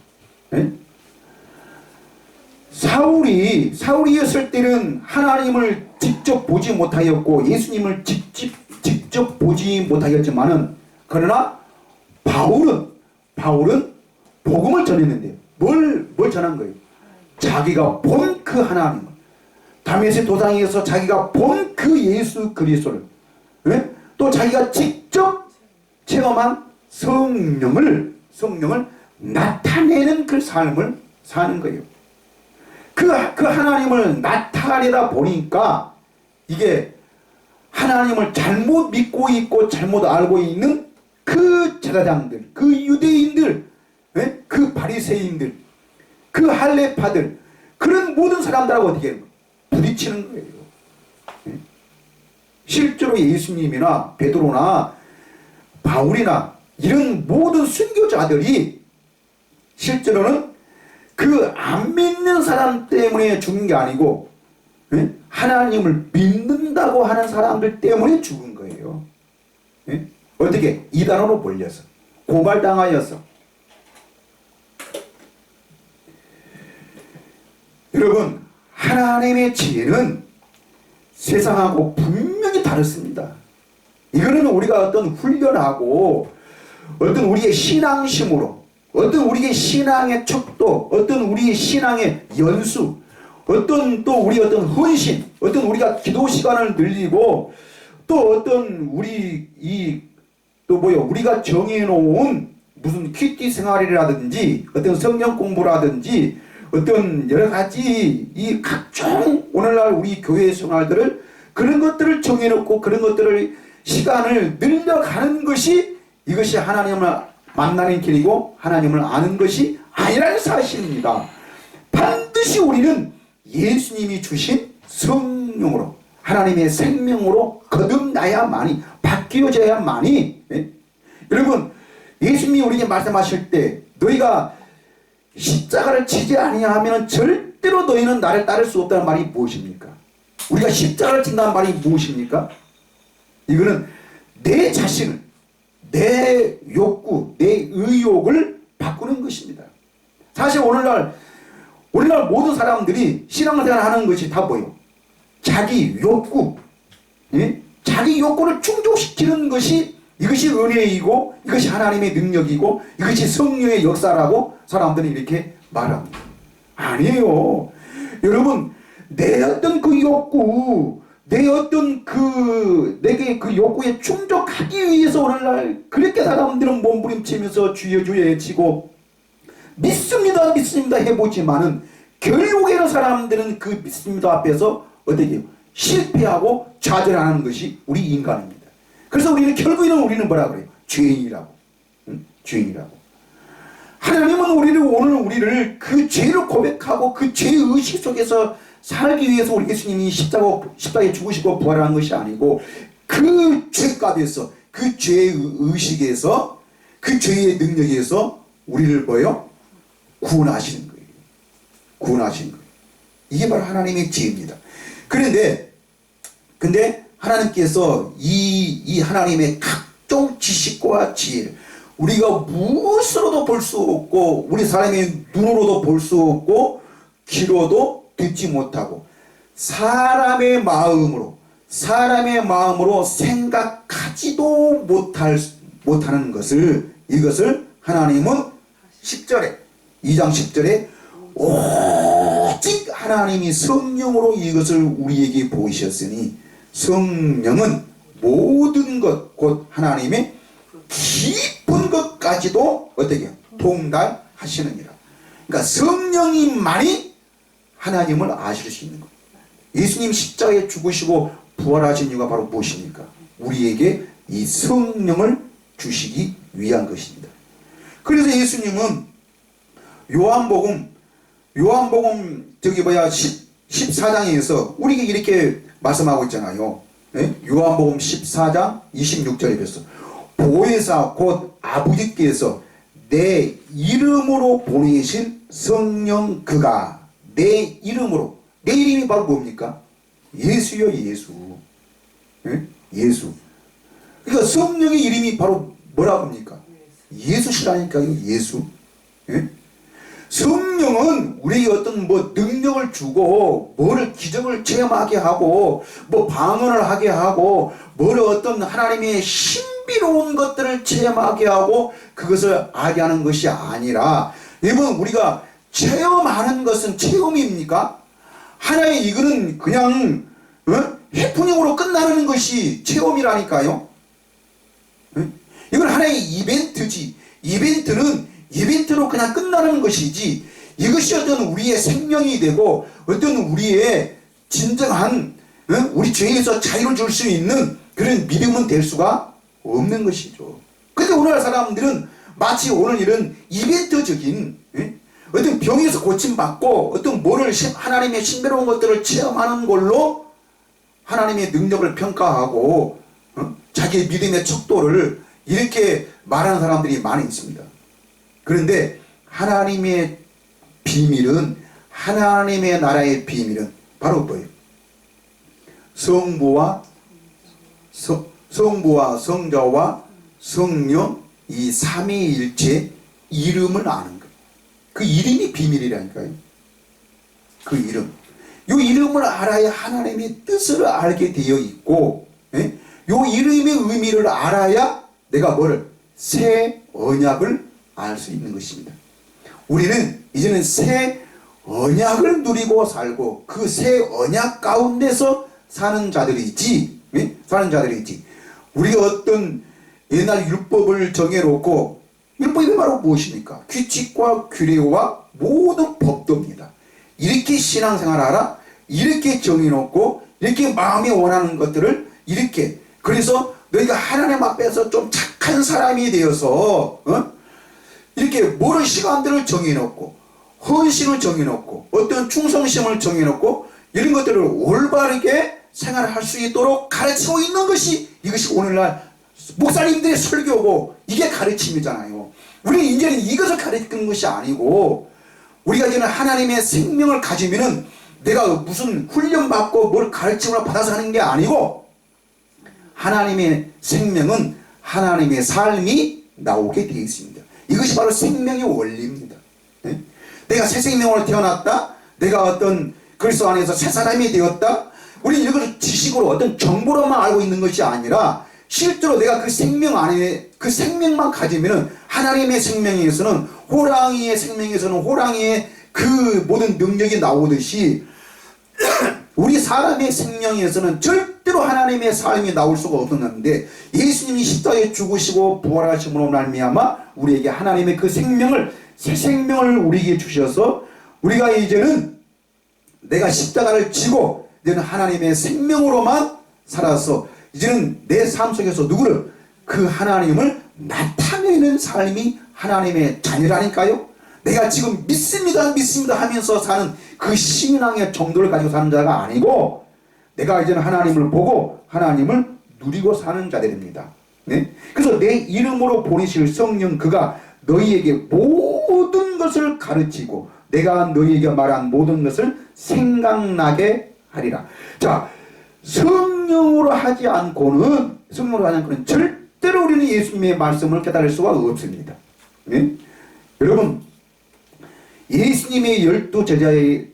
사울이었을 때는 하나님을 직접 보지 못하였고 예수님을 직접 보지 못하였지만은, 그러나 바울은 복음을 전했는데 뭘 전한 거예요? 자기가 본 그 하나님, 다메섹 도상에서 자기가 본 그 예수 그리스도를, 또 자기가 직접 체험한 성령을 나타내는 그 삶을 사는 거예요. 그 하나님을 나타내다 보니까 이게 하나님을 잘못 믿고 있고 잘못 알고 있는 그 제사장들, 그 유대인들, 그 바리새인들, 그 할례파들, 그런 모든 사람들하고 어떻게 부딪히는 거예요. 실제로 예수님이나 베드로나 바울이나 이런 모든 순교자들이 실제로는 그 안 믿는 사람 때문에 죽은 게 아니고 하나님을 믿는다고 하는 사람들 때문에 죽은 거예요. 어떻게? 이단으로 몰려서, 고발당하여서. 여러분, 하나님의 지혜는 세상하고 분명히 다릅니다. 이거는 우리가 어떤 훈련하고 어떤 우리의 신앙심으로, 어떤 우리의 신앙의 척도, 어떤 우리의 신앙의 연수, 어떤 또 우리 어떤 헌신, 어떤 우리가 기도 시간을 늘리고, 또 어떤 우리가 정해놓은 무슨 큐티 생활이라든지 어떤 성경 공부라든지 어떤 여러 가지 이 각종 오늘날 우리 교회 생활들을, 그런 것들을 정해놓고 그런 것들을 시간을 늘려가는 것이, 이것이 하나님을 만나는 길이고 하나님을 아는 것이 아니라는 사실입니다. 반드시 우리는 예수님이 주신 성령으로, 하나님의 생명으로 거듭나야만이, 바뀌어져야만이. 여러분, 예수님이 우리에게 말씀하실 때 너희가 십자가를 지지 아니하면 절대로 너희는 나를 따를 수 없다는 말이 무엇입니까? 우리가 십자가를 진다는 말이 무엇입니까? 이거는 내 자신을, 내 욕구, 내 의욕을 바꾸는 것입니다. 사실 오늘날 모든 사람들이 신앙생활 하는 것이 다 뭐예요? 자기 욕구, 자기 욕구를 충족시키는 것이, 이것이 은혜이고 이것이 하나님의 능력이고 이것이 성령의 역사라고 사람들이 이렇게 말합니다. 아니에요. 여러분, 내 어떤 그 욕구, 내 어떤 내게 그 욕구에 충족하기 위해서 오늘날 그렇게 사람들은 몸부림치면서 주여 주여 외치고 믿습니다 믿습니다 해보지만은, 결국에는 사람들은 그 믿습니다 앞에서 어떻게 해요? 실패하고 좌절하는 것이 우리 인간입니다. 그래서 결국에는 우리는 뭐라 그래요? 죄인이라고. 죄인이라고. 하나님은 오늘 우리를 그 죄를 고백하고 그 죄의식 속에서 살기 위해서 우리 예수님이 십자가에 죽으시고 부활한 것이 아니고, 그 죄값에서, 그 죄의식에서, 그 죄의 능력에서 우리를 뭐요? 구원하시는 거예요. 구원하시는 거예요. 이게 바로 하나님의 지혜입니다. 근데 하나님께서 이 하나님의 각종 지식과 지혜를 우리가 무엇으로도 볼 수 없고, 우리 사람의 눈으로도 볼 수 없고, 귀로도 듣지 못하고, 사람의 마음으로 생각하지도 못하는 것을, 이것을 하나님은 2장 10절에 오 오직 하나님이 성령으로 이것을 우리에게 보이셨으니 성령은 모든 것 곧 하나님의 깊은 것까지도 어떻게 통달하시느니라. 그러니까 성령님만이 하나님을 아실 수 있는 것. 예수님 십자가에 죽으시고 부활하신 이유가 바로 무엇입니까? 우리에게 이 성령을 주시기 위한 것입니다. 그래서 예수님은 요한복음 14장에서 우리에게 이렇게 말씀하고 있잖아요. 네? 요한복음 14장 26절에 그랬어. 보혜사 곧 아버지께서 내 이름으로 보내신 성령 그가 내 이름으로, 내 이름이 바로 뭡니까? 예수요, 예수. 네? 예수. 그러니까 성령의 이름이 바로 뭐라고 합니까? 예수시라니까요. 예수. 네? 성령은 우리에게 어떤 능력을 주고 뭐를 기적을 체험하게 하고 방언을 하게 하고 어떤 하나님의 신비로운 것들을 체험하게 하고 그것을 알게 하는 것이 아니라, 여러분 우리가 체험하는 것은 체험입니까? 하나의 이거는 그냥 해프닝으로 끝나는 것이 체험이라니까요. 이건 하나의 이벤트지. 이벤트로 그냥 끝나는 것이지, 이것이 어떤 우리의 생명이 되고 어떤 우리의 진정한 우리 죄에서 자유를 줄 수 있는 그런 믿음은 될 수가 없는 것이죠. 근데 오늘날 사람들은 마치 오늘 이런 이벤트적인 어떤 병에서 고침받고 어떤 하나님의 신비로운 것들을 체험하는 걸로 하나님의 능력을 평가하고 자기의 믿음의 척도를 이렇게 말하는 사람들이 많이 있습니다. 그런데 하나님의 비밀은, 하나님의 나라의 비밀은 바로 뭐예요? 성부와 성자와 성령 이 삼위일체 이름을 아는 거예요. 그 이름이 비밀이라니까요. 그 이름. 이 이름을 알아야 하나님의 뜻을 알게 되어 있고, 이 이름의 의미를 알아야 내가 새 언약을 알 수 있는 것입니다. 우리는 이제는 새 언약을 누리고 살고 그 새 언약 가운데서 사는 자들이지. 우리가 어떤 옛날 율법을 정해놓고, 율법이 바로 무엇입니까? 규칙과 규례와 모든 법도입니다. 이렇게 신앙생활하라, 이렇게 정해놓고 이렇게 마음이 원하는 것들을 이렇게, 그래서 너희가 하나님 앞에서 좀 착한 사람이 되어서 이렇게 모든 시간들을 정해놓고 헌신을 정해놓고 어떤 충성심을 정해놓고 이런 것들을 올바르게 생활할 수 있도록 가르치고 있는 것이, 이것이 오늘날 목사님들의 설교고 이게 가르침이잖아요. 우리는 이제는 이것을 가르치는 것이 아니고, 우리가 이제는 하나님의 생명을 가지면은 내가 무슨 훈련받고 뭘 가르침을 받아서 하는 게 아니고, 하나님의 생명은 하나님의 삶이 나오게 되어 있습니다. 이것이 바로 생명의 원리입니다. 네? 내가 새 생명으로 태어났다, 내가 어떤 그리스도 안에서 새 사람이 되었다, 우리는 이것을 지식으로 어떤 정보로만 알고 있는 것이 아니라 실제로 내가 그 생명 안에 그 생명만 가지면은 하나님의 생명에서는, 호랑이의 생명에서는 호랑이의 그 모든 능력이 나오듯이 우리 사람의 생명에서는 절대로 하나님의 삶이 나올 수가 없었는데, 예수님이 십자가에 죽으시고 부활하심으로 말미암아 우리에게 하나님의 그 생명을, 새 생명을 우리에게 주셔서 우리가 이제는 내가 십자가를 지고 이제는 하나님의 생명으로만 살아서 이제는 내 삶 속에서 누구를, 그 하나님을 나타내는 삶이 하나님의 자녀라니까요. 내가 지금 믿습니다 하면서 사는 그 신앙의 정도를 가지고 사는 자가 아니고, 내가 이제는 하나님을 보고 하나님을 누리고 사는 자들입니다. 네? 그래서 내 이름으로 보내실 성령 그가 너희에게 모든 것을 가르치고 내가 너희에게 말한 모든 것을 생각나게 하리라. 자, 성령으로 하지 않고는 절대로 우리는 예수님의 말씀을 깨달을 수가 없습니다. 네? 여러분, 예수님의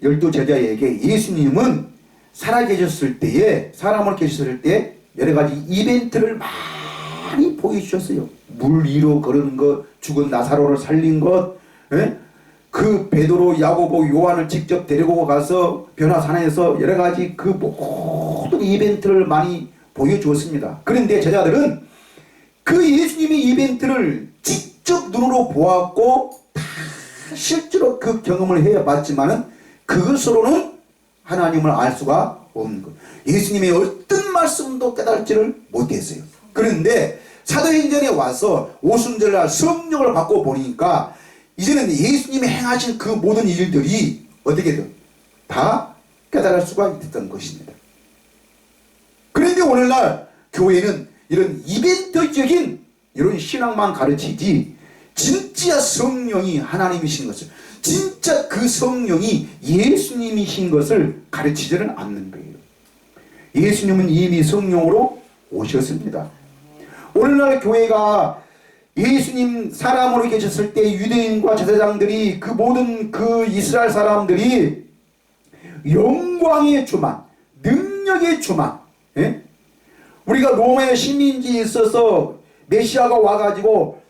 12제자에게 예수님은 살아계셨을 때에, 사람을 계셨을 때 여러 가지 이벤트를 많이 보여주셨어요. 물 위로 걸은 것, 죽은 나사로를 살린 것, 예? 그 베드로, 야고보, 요한을 직접 데리고 가서 변화산에서 여러 가지 그 모든 이벤트를 많이 보여주었습니다. 그런데 제자들은 그 예수님의 이벤트를 직접 눈으로 보았고 다 실제로 그 경험을 해봤지만은 그것으로는 하나님을 알 수가 없는 것. 예수님의 어떤 말씀도 깨달지를 못했어요. 그런데 사도행전에 와서 오순절날 성령을 받고 보니까 이제는 예수님이 행하신 그 모든 일들이 어떻게든 다 깨달을 수가 있었던 것입니다. 그런데 오늘날 교회는 이런 이벤트적인 이런 신앙만 가르치지 진짜 성령이 하나님이신 것을, 진짜 그 성령이 예수님이신 것을 가르치지는 않는 거예요. 예수님은 이미 성령으로 오셨습니다. 오늘날 교회가 예수님 사람으로 계셨을 때 유대인과 제사장들이 그 모든 그 이스라엘 사람들이 영광의 주만, 능력의 주만, 예? 우리가 로마의 식민지에 있어서 메시아가 와가지고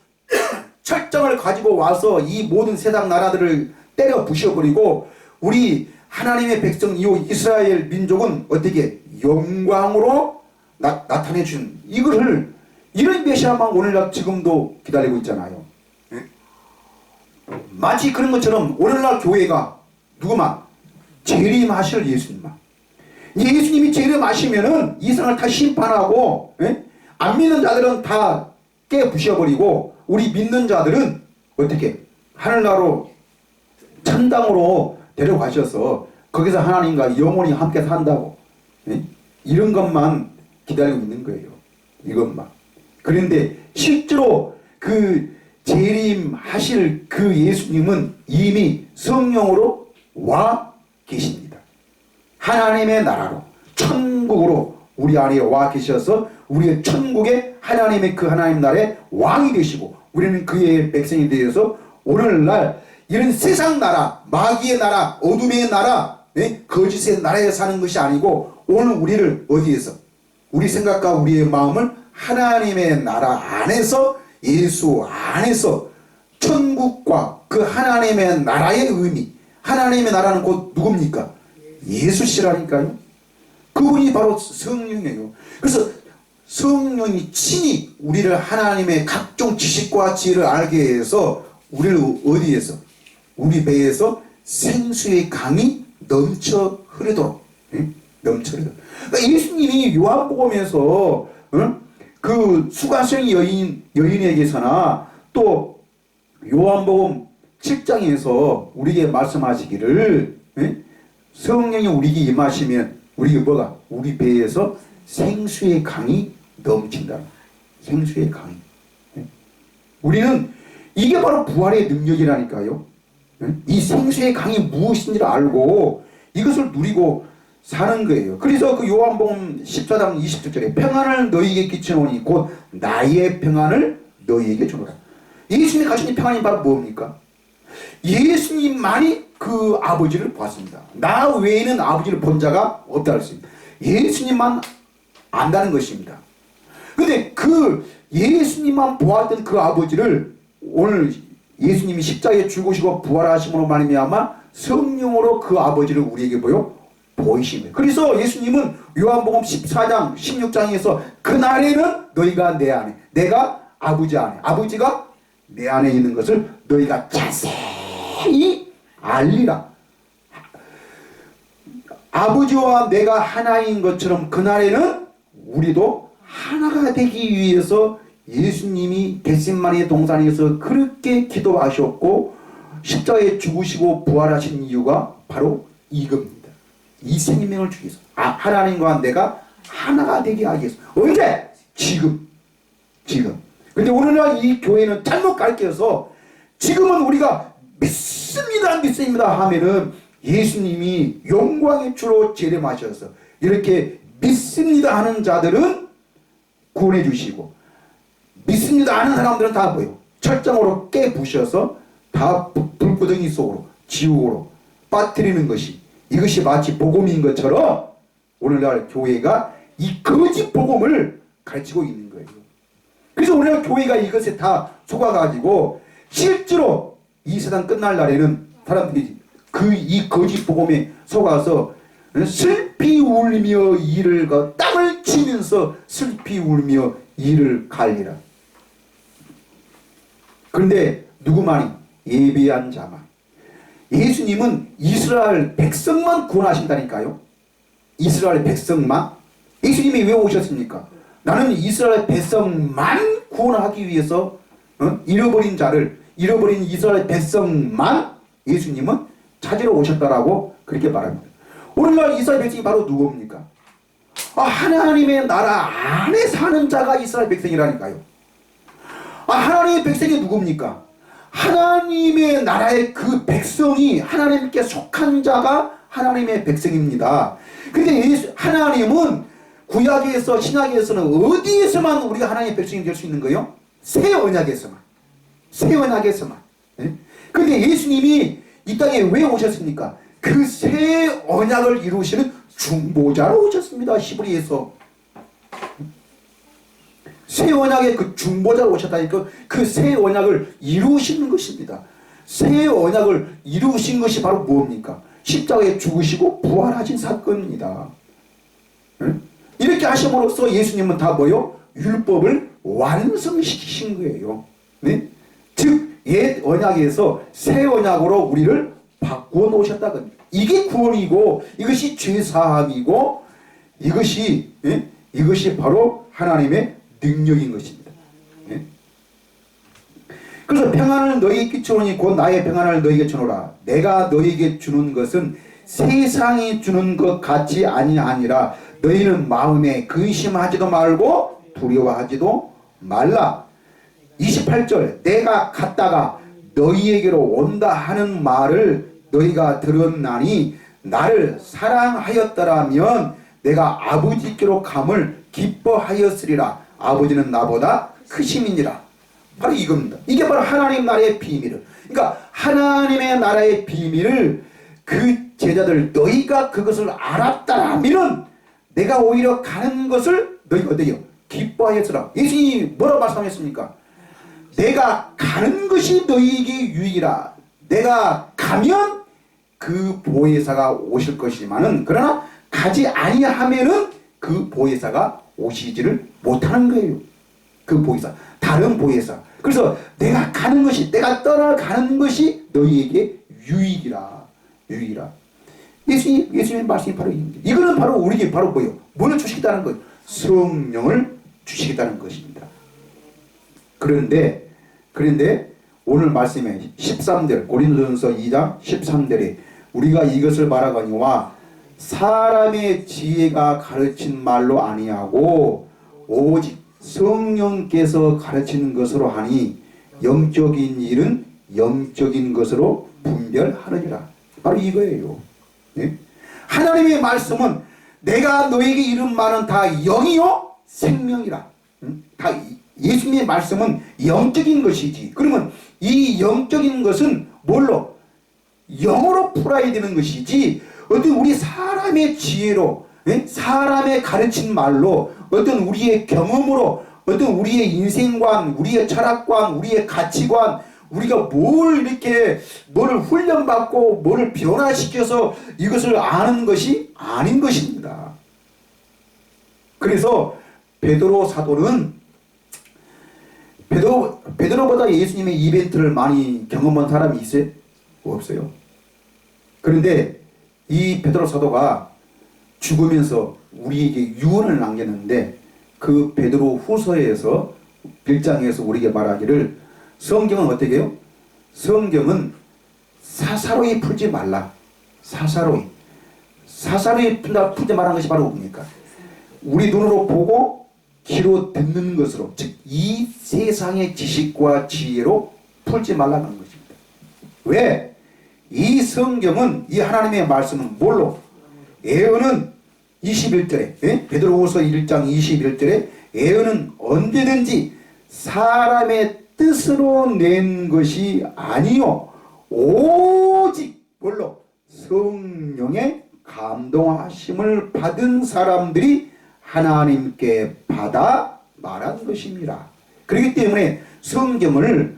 철장을 가지고 와서 이 모든 세상 나라들을 때려 부셔버리고 우리 하나님의 백성 이 이스라엘 민족은 어떻게 영광으로 나타내 준 이거를, 이런 메시아만 오늘날 지금도 기다리고 있잖아요. 예? 마치 그런 것처럼 오늘날 교회가 누구만? 재림하실 예수님만. 예수님이 재림하시면은 이 세상을 다 심판하고, 예? 안 믿는 자들은 다 깨부셔버리고 우리 믿는 자들은 어떻게? 하늘나라로 천당으로 데려가셔서 거기서 하나님과 영원히 함께 산다고, 예? 이런 것만 기다리고 있는 거예요. 이것만. 그런데 실제로 그 재림하실 그 예수님은 이미 성령으로 와 계십니다. 하나님의 나라로, 천국으로 우리 안에 와 계셔서 우리의 천국에 하나님의 그 하나님 나라의 왕이 되시고 우리는 그의 백성이 되어서 오늘날 이런 세상 나라, 마귀의 나라, 어둠의 나라, 네? 거짓의 나라에 사는 것이 아니고 오늘 우리를 어디에서? 우리 생각과 우리의 마음을 하나님의 나라 안에서, 예수 안에서 천국과 그 하나님의 나라의 의미, 하나님의 나라는 곧 누굽니까? 예수시라니까요. 그분이 바로 성령이에요. 그래서 성령이 친히 우리를 하나님의 각종 지식과 지혜를 알게 해서 우리를 어디에서? 우리 배에서 생수의 강이 넘쳐 흐르도록, 응? 넘쳐 흐르도록. 그러니까 예수님이 요한복음에서, 응? 그 수가성 여인에게서나 또 요한복음 7장에서 우리에게 말씀하시기를, 응? 성령이 우리에게 임하시면 우리가 뭐가? 우리 배에서 생수의 강이 넘친다. 생수의 강이. 우리는 이게 바로 부활의 능력이라니까요. 이 생수의 강이 무엇인지를 알고 이것을 누리고 사는 거예요. 그래서 그 요한복음 14장 27절에 평안을 너희에게 끼치노니 곧 나의 평안을 너희에게 주노라. 예수님이 가진 평안이 바로 뭡니까? 예수님만이 그 아버지를 보았습니다. 나 외에는 아버지를 본 자가 없다 했습니다. 예수님만 안다는 것입니다. 근데 그 예수님만 보았던 그 아버지를 오늘 예수님이 십자가에 죽으시고 부활하심으로 말미암아 성령으로 그 아버지를 우리에게 보이십니다. 그래서 예수님은 요한복음 14장 16장에서 그날에는 너희가 내 안에, 내가 아버지 안에, 아버지가 내 안에 있는 것을 너희가 자세히 알리라. 아버지와 내가 하나인 것처럼 그날에는 우리도 하나가 되기 위해서 예수님이 겟세마네 동산에서 그렇게 기도하셨고 십자가에 죽으시고 부활하신 이유가 바로 이겁니다. 이 생명을 주기 위해서, 하나님과 내가 하나가 되게 하기 위해서. 언제? 지금. 근데 오늘날 이 교회는 잘못 가르쳐서 지금은 우리가 믿습니다 하면은 예수님이 영광의 주로 재림하셔서 이렇게 믿습니다 하는 자들은 구원해 주시고 믿습니다 하는 사람들은 다 뭐예요? 철장으로 깨부셔서 다 불구덩이 속으로, 지옥으로 빠뜨리는 것이, 이것이 마치 복음인 것처럼 오늘날 교회가 이 거짓 복음을 가르치고 있는 거예요. 그래서 오늘날 교회가 이것에 다 속아가지고 실제로 이 세상 끝날 날에는 사람들이 이 거짓 복음에 속아서 슬피 울며 이를 땀을 치면서 슬피 울며 이를 갈리라. 그런데 누구만이? 예비한 자만. 예수님은 이스라엘 백성만 구원하신다니까요. 이스라엘 백성만. 예수님이 왜 오셨습니까? 나는 이스라엘 백성만 구원하기 위해서 잃어버린 자를, 잃어버린 이스라엘 백성만 예수님은 찾으러 오셨다라고 그렇게 말합니다. 오늘날 이스라엘 백성이 바로 누굽니까? 하나님의 나라 안에 사는 자가 이스라엘 백성이라니까요. 하나님의 백성이 누굽니까? 하나님의 나라의 그 백성이, 하나님께 속한 자가 하나님의 백성입니다. 근데 하나님은 구약에서 신약에서는 어디에서만 우리가 하나님의 백성이 될 수 있는 거예요? 새 언약에서만. 새 언약에서만. 그런데 예수님이 이 땅에 왜 오셨습니까? 그 새 언약을 이루시는 중보자로 오셨습니다. 히브리에서. 새 언약의 그 중보자로 오셨다니까 그 새 언약을 이루시는 것입니다. 새 언약을 이루신 것이 바로 무엇입니까? 십자가에 죽으시고 부활하신 사건입니다. 이렇게 하심으로써 예수님은 다 뭐요? 율법을 완성시키신 거예요. 네? 즉 옛 언약에서 새 언약으로 우리를 바꾸어 놓으셨다고. 이게 구원이고 이것이 죄사함이고 이것이 이것이 바로 하나님의 능력인 것입니다. 그래서 평안을 너희에게 끼쳐오니 곧 나의 평안을 너희에게 주노라. 내가 너희에게 주는 것은 세상이 주는 것 같이 아니하니라. 너희는 마음에 근심하지도 말고 두려워하지도 말라. 28절 내가 갔다가 너희에게로 온다 하는 말을 너희가 들었나니 나를 사랑하였더라면 내가 아버지께로 감을 기뻐하였으리라. 아버지는 나보다 크심이니라. 바로 이겁니다. 이게 바로 하나님 나라의 비밀을. 그러니까 하나님의 나라의 비밀을 그 제자들 너희가 그것을 알았다면 내가 오히려 가는 것을 너희가 어때요? 기뻐하였으라. 예수님이 뭐라고 말씀하셨습니까? 내가 가는 것이 너희에게 유익이라. 내가 가면 그 보혜사가 오실 것이지만은 그러나 가지 아니하면은 그 보혜사가 오시지를 못하는 거예요. 그 보혜사, 다른 보혜사. 그래서 내가 가는 것이, 내가 떠나가는 것이 너희에게 유익이라. 유익이라. 예수님의 말씀이 바로 이겁니다. 이거는 바로 우리에게 바로 뭐예요? 뭘 주시겠다는 거예요? 성령을 주시겠다는 것입니다. 그런데 오늘 말씀에 13절 고린도전서 2장 13절에 우리가 이것을 말하거니와 사람의 지혜가 가르친 말로 아니하고 오직 성령께서 가르치는 것으로 하니 영적인 일은 영적인 것으로 분별하느니라. 바로 이거예요. 네? 하나님의 말씀은 내가 너에게 이른 말은 다 영이요 생명이라. 다 예수님의 말씀은 영적인 것이지. 그러면 이 영적인 것은 뭘로? 영으로 풀어야 되는 것이지 어떤 우리 사람의 지혜로 사람의 가르친 말로 어떤 우리의 경험으로 어떤 우리의 인생관, 우리의 철학관, 우리의 가치관 우리가 뭘 훈련받고 뭐를 변화시켜서 이것을 아는 것이 아닌 것입니다. 그래서 베드로 사도는 베드로보다 예수님의 이벤트를 많이 경험한 사람이 있어요? 없어요. 그런데 이 베드로 사도가 죽으면서 우리에게 유언을 남겼는데 그 베드로 후서에서 1장에서 우리에게 말하기를 성경은 어떻게 해요? 성경은 사사로이 풀지 말라. 사사로이 풀지 말라는 것이 바로 뭡니까? 우리 눈으로 보고 귀로 듣는 것으로, 즉 이 세상의 지식과 지혜로 풀지 말라는 것입니다. 왜? 이 성경은, 이 하나님의 말씀은 뭘로? 예언은 21절에 베드로후서 1장 21절에 예언은 언제든지 사람의 뜻으로 낸 것이 아니요 오직 뭘로? 성령의 감동하심을 받은 사람들이 하나님께 받아 말한 것입니다. 그렇기 때문에 성경을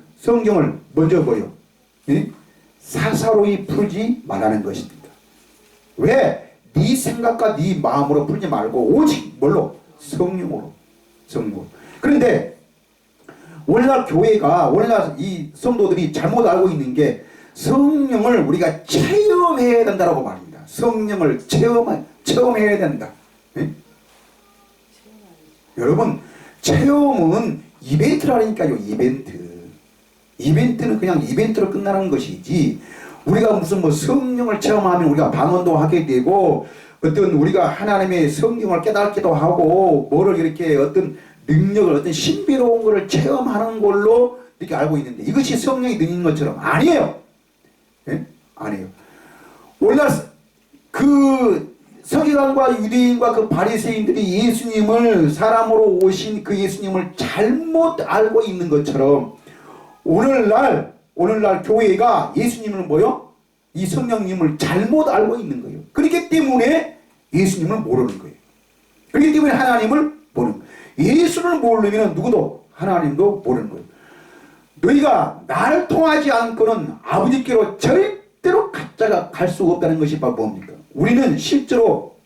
먼저 뭐요? 사사로이 풀지 말라는 것입니다. 왜? 네 생각과 네 마음으로 풀지 말고 오직 뭘로? 성령으로. 성령으로. 그런데 오늘날 교회가, 오늘날 이 성도들이 잘못 알고 있는 게 성령을 우리가 체험해야 된다고 말합니다. 성령을 체험해야 된다. 네? 여러분, 체험은 이벤트라니까요. 이벤트는 그냥 이벤트로 끝나는 것이지, 우리가 무슨 뭐 성령을 체험하면 우리가 방언도 하게 되고 어떤 우리가 하나님의 성령을 깨닫기도 하고 뭐를 이렇게 어떤 능력을, 어떤 신비로운 것을 체험하는 걸로 이렇게 알고 있는데, 이것이 성령이 능인 것처럼 아니에요. 예? 아니에요. 오늘날 그 서기관과 유대인과 그 바리새인들이 예수님을, 사람으로 오신 그 예수님을 잘못 알고 있는 것처럼 오늘날 교회가 예수님을 뭐요? 이 성령님을 잘못 알고 있는 거예요. 그렇기 때문에 예수님을 모르는 거예요. 그렇기 때문에 하나님을 모르는 거예요. 예수를 모르면 누구도 하나님도 모르는 거예요. 너희가 나를 통하지 않고는 아버지께로 절대로 가짜가 갈 수 없다는 것이 바로 뭡니까? 우리는 실제로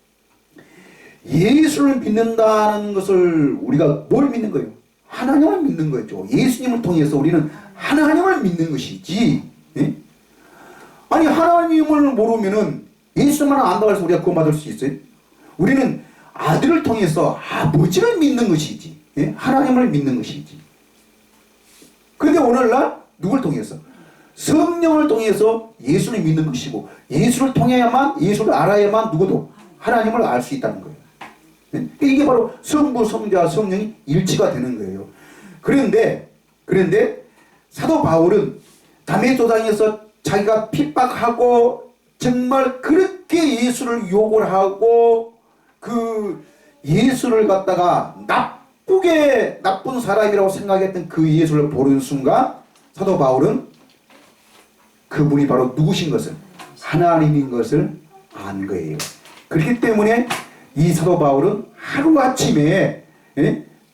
예수를 믿는다는 것을 우리가 뭘 믿는 거예요? 하나님을 믿는 거죠. 예수님을 통해서 우리는 하나님을 믿는 것이지. 예? 아니, 하나님을 모르면은 예수만 안다고 해서 우리가 구원받을 수 있어요? 우리는 아들을 통해서 아버지를 믿는 것이지. 예? 하나님을 믿는 것이지. 그런데 오늘날 누굴 통해서? 성령을 통해서 예수를 믿는 것이고, 예수를 통해야만, 예수를 알아야만 누구도 하나님을 알 수 있다는 거예요. 예? 이게 바로 성부, 성자, 성령이 일치가 되는 거예요. 그런데 사도 바울은 다메섹도상에서 자기가 핍박하고 정말 그렇게 예수를 욕을 하고 그 예수를 갖다가 나쁜 사람이라고 생각했던 그 예수를 보는 순간 사도 바울은 그분이 바로 누구신 것을, 하나님인 것을 안 거예요. 그렇기 때문에 이 사도 바울은 하루아침에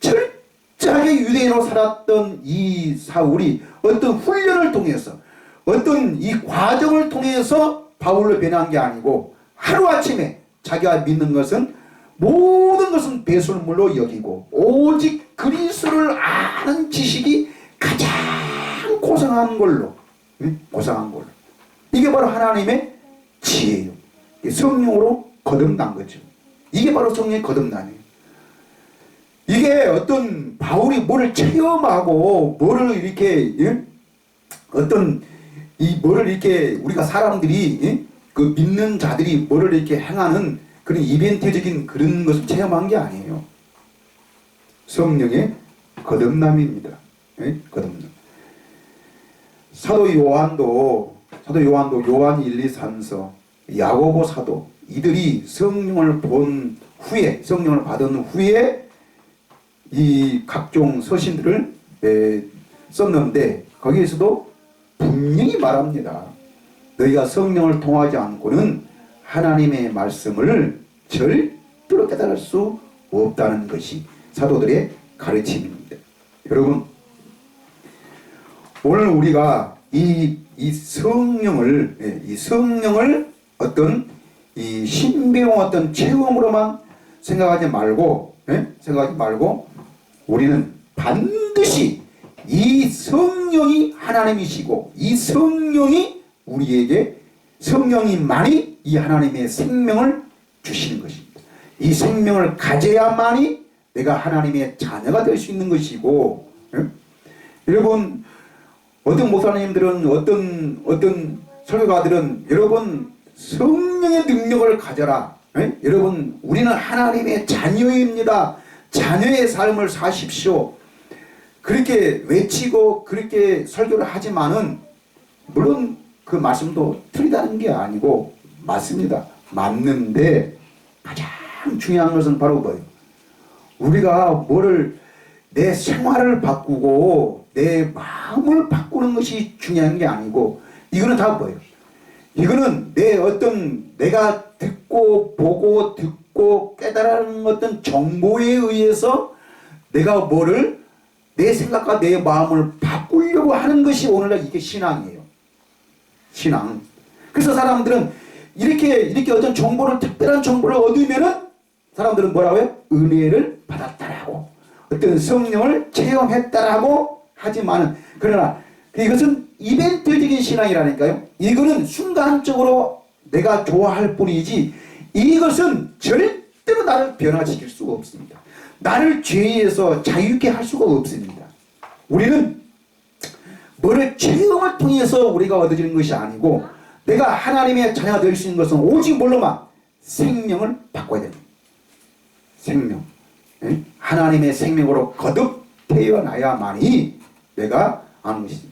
철저하게 유대인으로 살았던 이 사울이 어떤 훈련을 통해서, 어떤 이 과정을 통해서 바울로 변한 게 아니고 하루아침에 자기가 믿는 것은, 모든 것은 배설물로 여기고 오직 그리스도를 아는 지식이 가장 고상한 걸로, 고상한 걸로. 이게 바로 하나님의 지혜예요. 성령으로 거듭난 거죠. 이게 바로 성령의 거듭남이에요. 이게 어떤 바울이 뭐를 체험하고 뭐를 이렇게 어떤 뭐를 이렇게 우리가 사람들이 그 믿는 자들이 뭐를 이렇게 행하는 그런 이벤트적인 그런 것을 체험한 게 아니에요. 성령의 거듭남입니다. 거듭남. 사도 요한도 요한 1, 2, 3서, 야고보 사도, 이들이 성령을 본 후에, 성령을 받은 후에 이 각종 서신들을 썼는데 거기에서도 분명히 말합니다. 너희가 성령을 통하지 않고는 하나님의 말씀을 절대로 깨달을 수 없다는 것이 사도들의 가르침입니다. 여러분, 오늘 우리가 이 성령을 어떤 이 신비로운 어떤 체험으로만 생각하지 말고 우리는 반드시 이 성령이 하나님이시고, 이 성령이 우리에게, 성령이만이 이 하나님의 생명을 주시는 것입니다. 이 생명을 가져야만이 내가 하나님의 자녀가 될 수 있는 것이고, 여러분, 어떤 목사님들은, 어떤 설교가들은 여러분 성령의 능력을 가져라. 여러분, 우리는 하나님의 자녀입니다. 자녀의 삶을 사십시오. 그렇게 외치고 그렇게 설교를 하지만은 물론 그 말씀도 틀리다는 게 아니고 맞습니다. 맞는데 가장 중요한 것은 바로 뭐예요? 우리가 뭐를, 내 생활을 바꾸고 내 마음을 바꾸는 것이 중요한 게 아니고, 이거는 다 뭐예요? 이거는 내가 듣고 보고 듣고 깨달은 어떤 정보에 의해서 내가 뭐를, 내 생각과 내 마음을 바꾸려고 하는 것이 오늘날 이게 신앙이에요. 신앙. 그래서 사람들은 이렇게 어떤 정보를, 특별한 정보를 얻으면은 사람들은 뭐라고요? 은혜를 받았다라고, 어떤 성령을 체험했다라고 하지만은, 그러나 이것은 이벤트적인 신앙이라니까요. 이거는 순간적으로 내가 좋아할 뿐이지, 이것은 절대로 나를 변화시킬 수가 없습니다. 나를 죄에서 자유케 할 수가 없습니다. 우리는 뭐를 체험을 통해서 우리가 얻어지는 것이 아니고, 내가 하나님의 자녀가 될 수 있는 것은 오직 뭘로만? 생명을 바꿔야 됩니다. 생명. 예? 하나님의 생명으로 거듭 태어나야만이 내가 아는 것이지.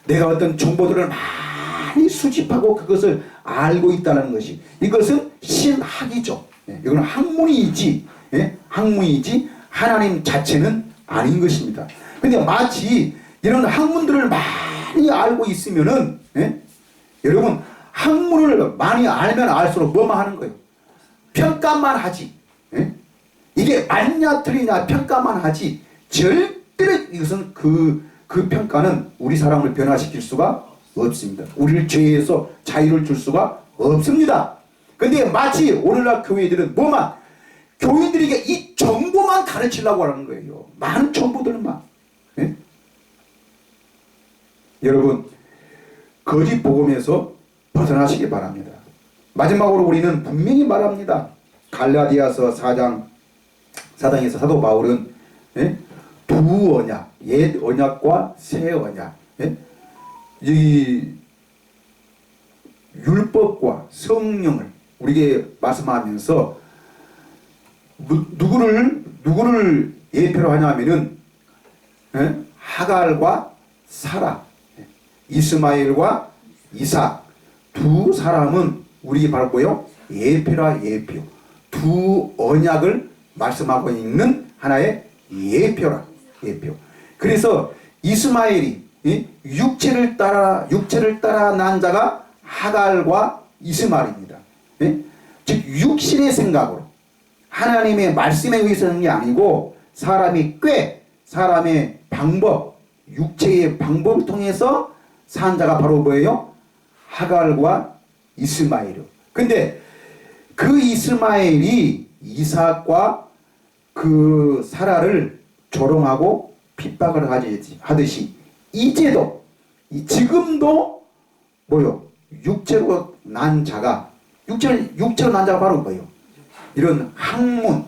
내가 어떤 정보들을 많이 수집하고 그것을 알고 있다는 것이, 이것은 신학이죠. 예? 이건 학문이지, 예? 학문이지 하나님 자체는 아닌 것입니다. 근데 마치 이런 학문들을 많이 알고 있으면은, 예? 여러분, 학문을 많이 알면 알수록 뭐만 하는 거예요? 평가만 하지. 예? 이게 맞냐 틀리냐 평가만 하지, 절대로 이것은 그 평가는 우리 사람을 변화시킬 수가 없습니다. 우리를 죄에서 자유를 줄 수가 없습니다. 근데 마치 오늘날 교회들은 뭐만, 교인들에게 이 정보만 가르치려고 하는 거예요. 많은 정보들만. 예? 여러분, 거짓 복음에서 벗어나시기 바랍니다. 마지막으로 우리는 분명히 말합니다. 갈라디아서 4장에서 사도 바울은, 예? 두 언약, 옛 언약과 새 언약, 예? 이 율법과 성령을 우리에게 말씀하면서 누구를 예표로 하냐면은, 예? 하갈과 사라, 이스마엘과 이삭, 두 사람은 우리 바로 뭐요? 예표라, 예표. 두 언약을 말씀하고 있는 하나의 예표라, 예표. 그래서 이스마엘이, 육체를 따라 난 자가 하갈과 이스마엘입니다. 즉 육신의 생각으로 하나님의 말씀에 의해서 하는 게 아니고, 사람의 사람의 방법, 육체의 방법을 통해서 산 자가 바로 뭐예요? 하갈과 이스마엘. 근데 그 이스마엘이 이삭과 그 사라를 조롱하고 핍박을 하듯이, 이제도, 지금도 뭐요? 육체로 난 자가 바로 뭐예요? 이런 학문,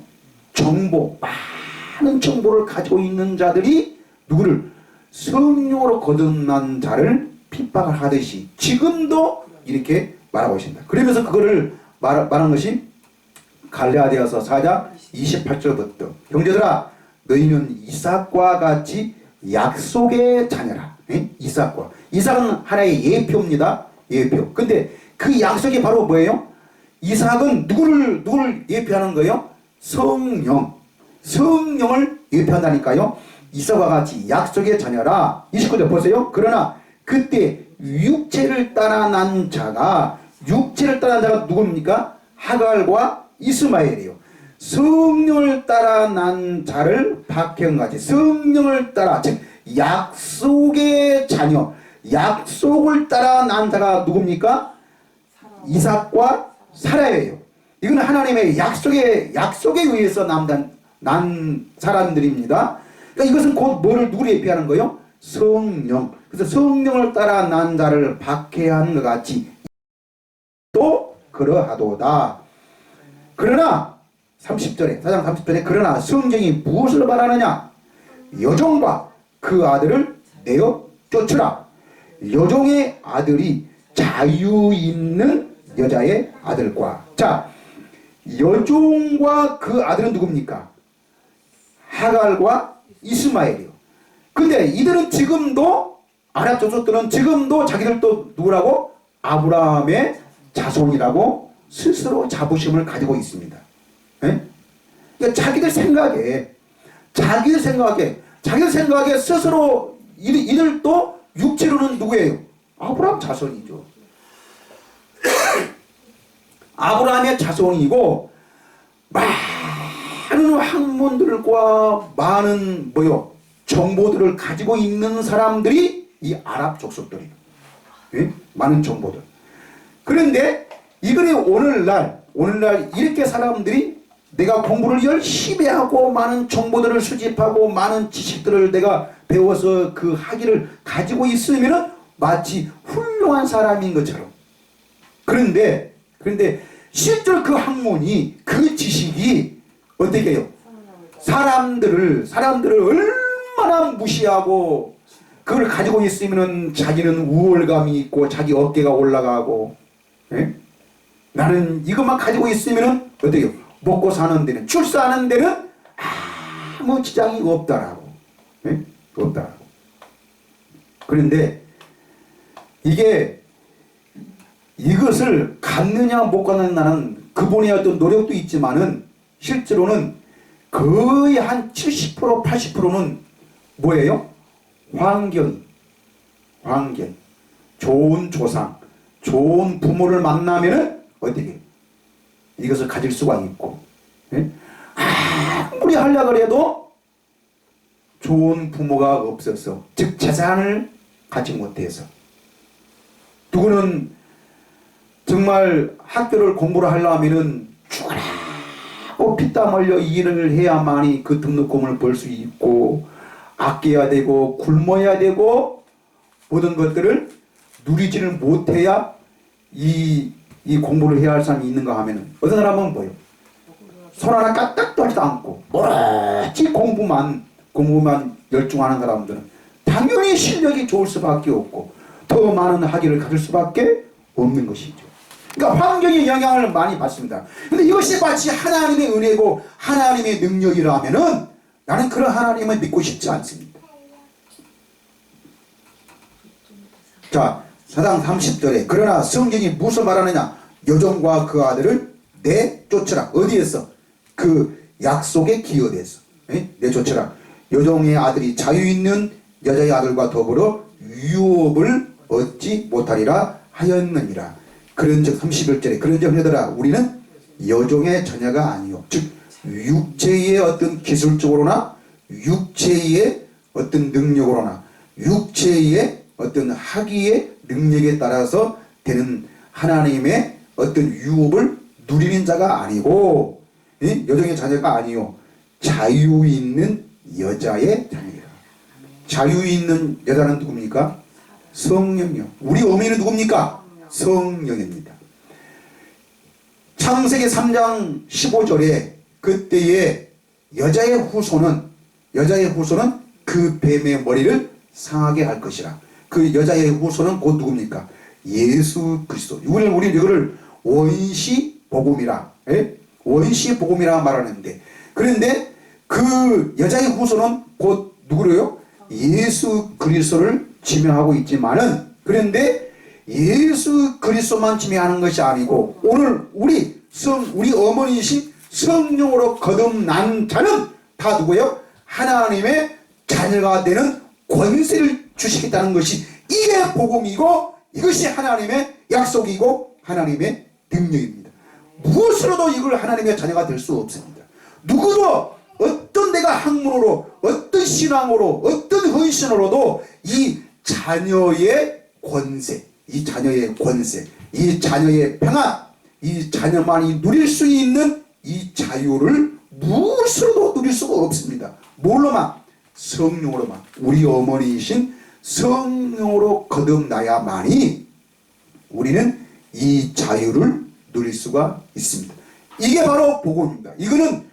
정보, 많은 정보를 가지고 있는 자들이 누구를? 성령으로 거듭난 자를 핍박을 하듯이 지금도 이렇게 말하고 있습니다. 그러면서 그거를 말한 것이 갈라디아서 4장 28절부터, 형제들아 너희는 이삭과 같이 약속의 자녀라. 이삭은 하나의 예표입니다. 예표. 근데 그 약속이 바로 뭐예요? 이삭은 누구를 예표하는 거예요? 성령을 예표한다니까요. 이삭과 같이 약속의 자녀라. 29절 보세요. 그러나 그때 육체를 따라 난 자가 누굽니까? 하갈과 이스마엘이에요. 성령을 따라 난 자를 박해한같이, 성령을 따라, 즉 약속의 자녀, 약속을 따라 난 자가 누굽니까? 이삭과 사라예요. 이건 하나님의 약속에 의해서 난 사람들입니다. 그러니까 이것은 곧 누구를 예표하는 거예요? 성령. 그래서 성령을 따라 난 자를 박해한 것 같이 또 그러하도다. 그러나 30절에, 4장 30절에, 그러나 성경이 무엇을 말하느냐? 여종과 그 아들을 내어 쫓으라. 여종의 아들이 자유 있는 여자의 아들과. 자, 여종과 그 아들은 누굽니까? 하갈과 이스마엘이요. 근데 이들은 지금도, 아랍 족속들은 지금도 자기들도 누구라고? 아브라함의 자손이라고 스스로 자부심을 가지고 있습니다. 그러니까 자기들 생각에 스스로 이들도 육체로는 누구예요? 아브라함 자손이죠. 아브라함의 자손이고, 많은 학문들과 많은 정보들을 가지고 있는 사람들이 이 아랍 족속들이에요. 예? 많은 정보들. 그런데 이거는 오늘날 이렇게 사람들이 내가 공부를 열심히 하고 많은 정보들을 수집하고 많은 지식들을 내가 배워서 그 학위를 가지고 있으면은 마치 훌륭한 사람인 것처럼. 그런데 실제로 그 학문이, 그 지식이 어떻게 해요? 사람들을 얼마나 무시하고 그걸 가지고 있으면은 자기는 우월감이 있고 자기 어깨가 올라가고, 예? 나는 이것만 가지고 있으면은 어떻게 해요? 먹고 사는 데는, 출사하는 데는 아무 지장이 없다라고. 예? 없다라고. 그런데 이것을 갖느냐 못 갖느냐는 그분의 어떤 노력도 있지만은 실제로는 거의 한 70% 80%는 뭐예요? 환경. 좋은 조상, 좋은 부모를 만나면은 어떻게 이것을 가질 수가 있고, 예? 아무리 하려고 해도 좋은 부모가 없어서, 즉 재산을 갖지 못해서, 누구는 정말 학교를 공부를 하려면은 죽으라고 피땀 흘려 일을 해야만이 그 등록금을 벌 수 있고, 아껴야 되고 굶어야 되고 모든 것들을 누리지를 못해야 이 공부를 해야 할 사람이 있는가 하면은, 어떤 사람은 뭐예요? 손 하나 까딱도 하지도 않고 오로지 공부만 열중하는 사람들은 당연히 실력이 좋을 수밖에 없고 더 많은 학위를 가질 수밖에 없는 것이죠. 그러니까 환경의 영향을 많이 받습니다. 근데 이것이 마치 하나님의 은혜고 하나님의 능력이라면은 나는 그런 하나님을 믿고 싶지 않습니다. 자, 사장 30절에 그러나 성경이 무슨 말하느냐? 여종과 그 아들을 내쫓으라. 어디에서? 그 약속의 기업에서. 내쫓으라. 여종의 아들이 자유 있는 여자의 아들과 더불어 유업을 얻지 못하리라 하였느니라. 그런즉 31절에 그런즉 너희들아 우리는 여종의 자녀가 아니요 즉 육체의 어떤 기술적으로나 육체의 어떤 능력으로나 육체의 어떤 학위의 능력에 따라서 되는 하나님의 어떤 유업을 누리는 자가 아니고, 여종의 자녀가 아니요 자유 있는 여자의 자녀이라. 자유 있는 여자는 누굽니까? 성령이요. 우리 어머니는 누굽니까? 성령입니다. 창세기 3장 15절에 그때의 여자의 후손은 그 뱀의 머리를 상하게 할 것이라. 그 여자의 후손은 곧 누굽니까? 예수 그리스도. 우리는 이거를 원시 복음이라, 원시 복음이라 말하는데, 그런데 그 여자의 후손은 곧 누구래요? 예수 그리스도를 지명하고 있지만은, 그런데 예수 그리스도만 지명하는 것이 아니고 오늘 우리 어머니이신 성령으로 거듭난 자는 다 누구예요? 하나님의 자녀가 되는 권세를 주시겠다는 것이, 이게 복음이고 이것이 하나님의 약속이고 하나님의 능력입니다. 무엇으로도 이걸 하나님의 자녀가 될 수 없습니다. 누구도 어떤 내가 학문으로 어떤 신앙으로 어떤 헌신으로도 이 자녀의 권세, 이 자녀의 평안, 이 자녀만이 누릴 수 있는 이 자유를 무엇으로도 누릴 수가 없습니다. 뭘로만? 성령으로만. 우리 어머니이신 성령으로 거듭나야만이 우리는 이 자유를 누릴 수가 있습니다. 이게 바로 복음입니다. 이거는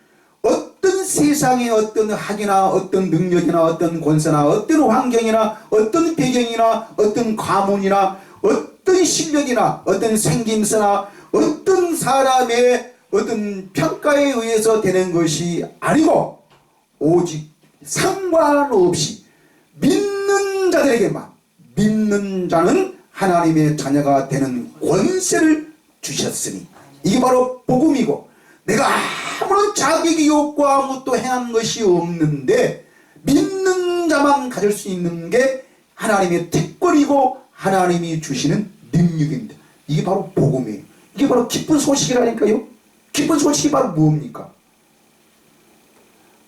어떤 세상의 어떤 학이나 어떤 능력이나 어떤 권세나 어떤 환경이나 어떤 배경이나 어떤 가문이나 어떤 실력이나 어떤 생김새나 어떤 사람의 어떤 평가에 의해서 되는 것이 아니고, 오직 상관없이 믿는 자들에게만, 믿는 자는 하나님의 자녀가 되는 권세를 주셨으니, 이게 바로 복음이고, 내가 아무런 자격이 없고 아무것도 행한 것이 없는데 믿는 자만 가질 수 있는 게 하나님의 특권이고 하나님이 주시는 능력입니다. 이게 바로 복음이에요. 이게 바로 기쁜 소식이라니까요. 기쁜 소식이 바로 뭡니까?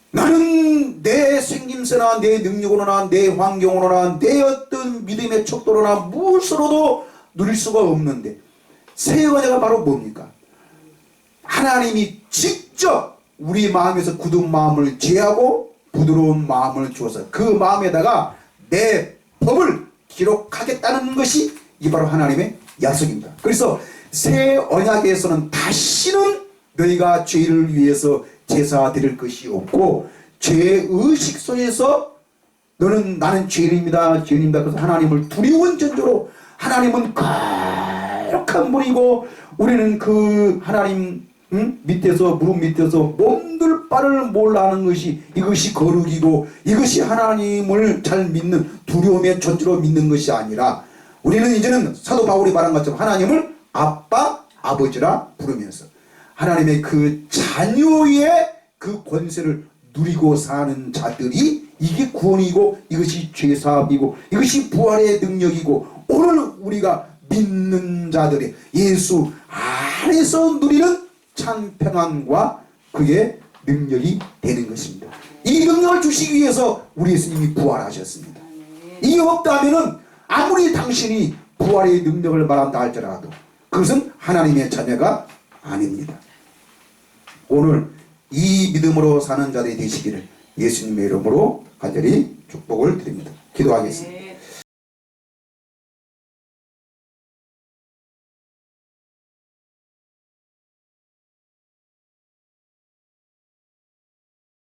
나는 내 생김새 힘세나 내 능력으로나 내 환경으로나 내 어떤 믿음의 척도로나 무엇으로도 누릴 수가 없는데 새 언약은 바로 뭡니까? 하나님이 직접 우리 마음에서 굳은 마음을 제하고 부드러운 마음을 주어서 그 마음에다가 내 법을 기록하겠다는 것이 이 바로 하나님의 약속입니다. 그래서 새 언약에서는 다시는 너희가 죄를 위해서 제사 드릴 것이 없고 죄의식 속에서 나는 죄인입니다. 그래서 하나님을 두려운 전조로 하나님은 거룩한 분이고 우리는 그 하나님 밑에서 무릎 밑에서 몸둘 바를 몰라 하는 것이 이것이 거룩이고 이것이 하나님을 잘 믿는 두려움의 전조로 믿는 것이 아니라 우리는 이제는 사도 바울이 말한 것처럼 하나님을 아빠 아버지라 부르면서 하나님의 그 자녀의 그 권세를 누리고 사는 자들이 이게 구원이고 이것이 죄사함이고 이것이 부활의 능력이고 오늘 우리가 믿는 자들이 예수 안에서 누리는 참 평안과 그의 능력이 되는 것입니다. 이 능력을 주시기 위해서 우리 예수님이 부활하셨습니다. 이게 없다면 아무리 당신이 부활의 능력을 말한다 할지라도 그것은 하나님의 자녀가 아닙니다. 오늘 이 믿음으로 사는 자들이 되시기를 예수님의 이름으로 간절히 축복을 드립니다. 기도하겠습니다.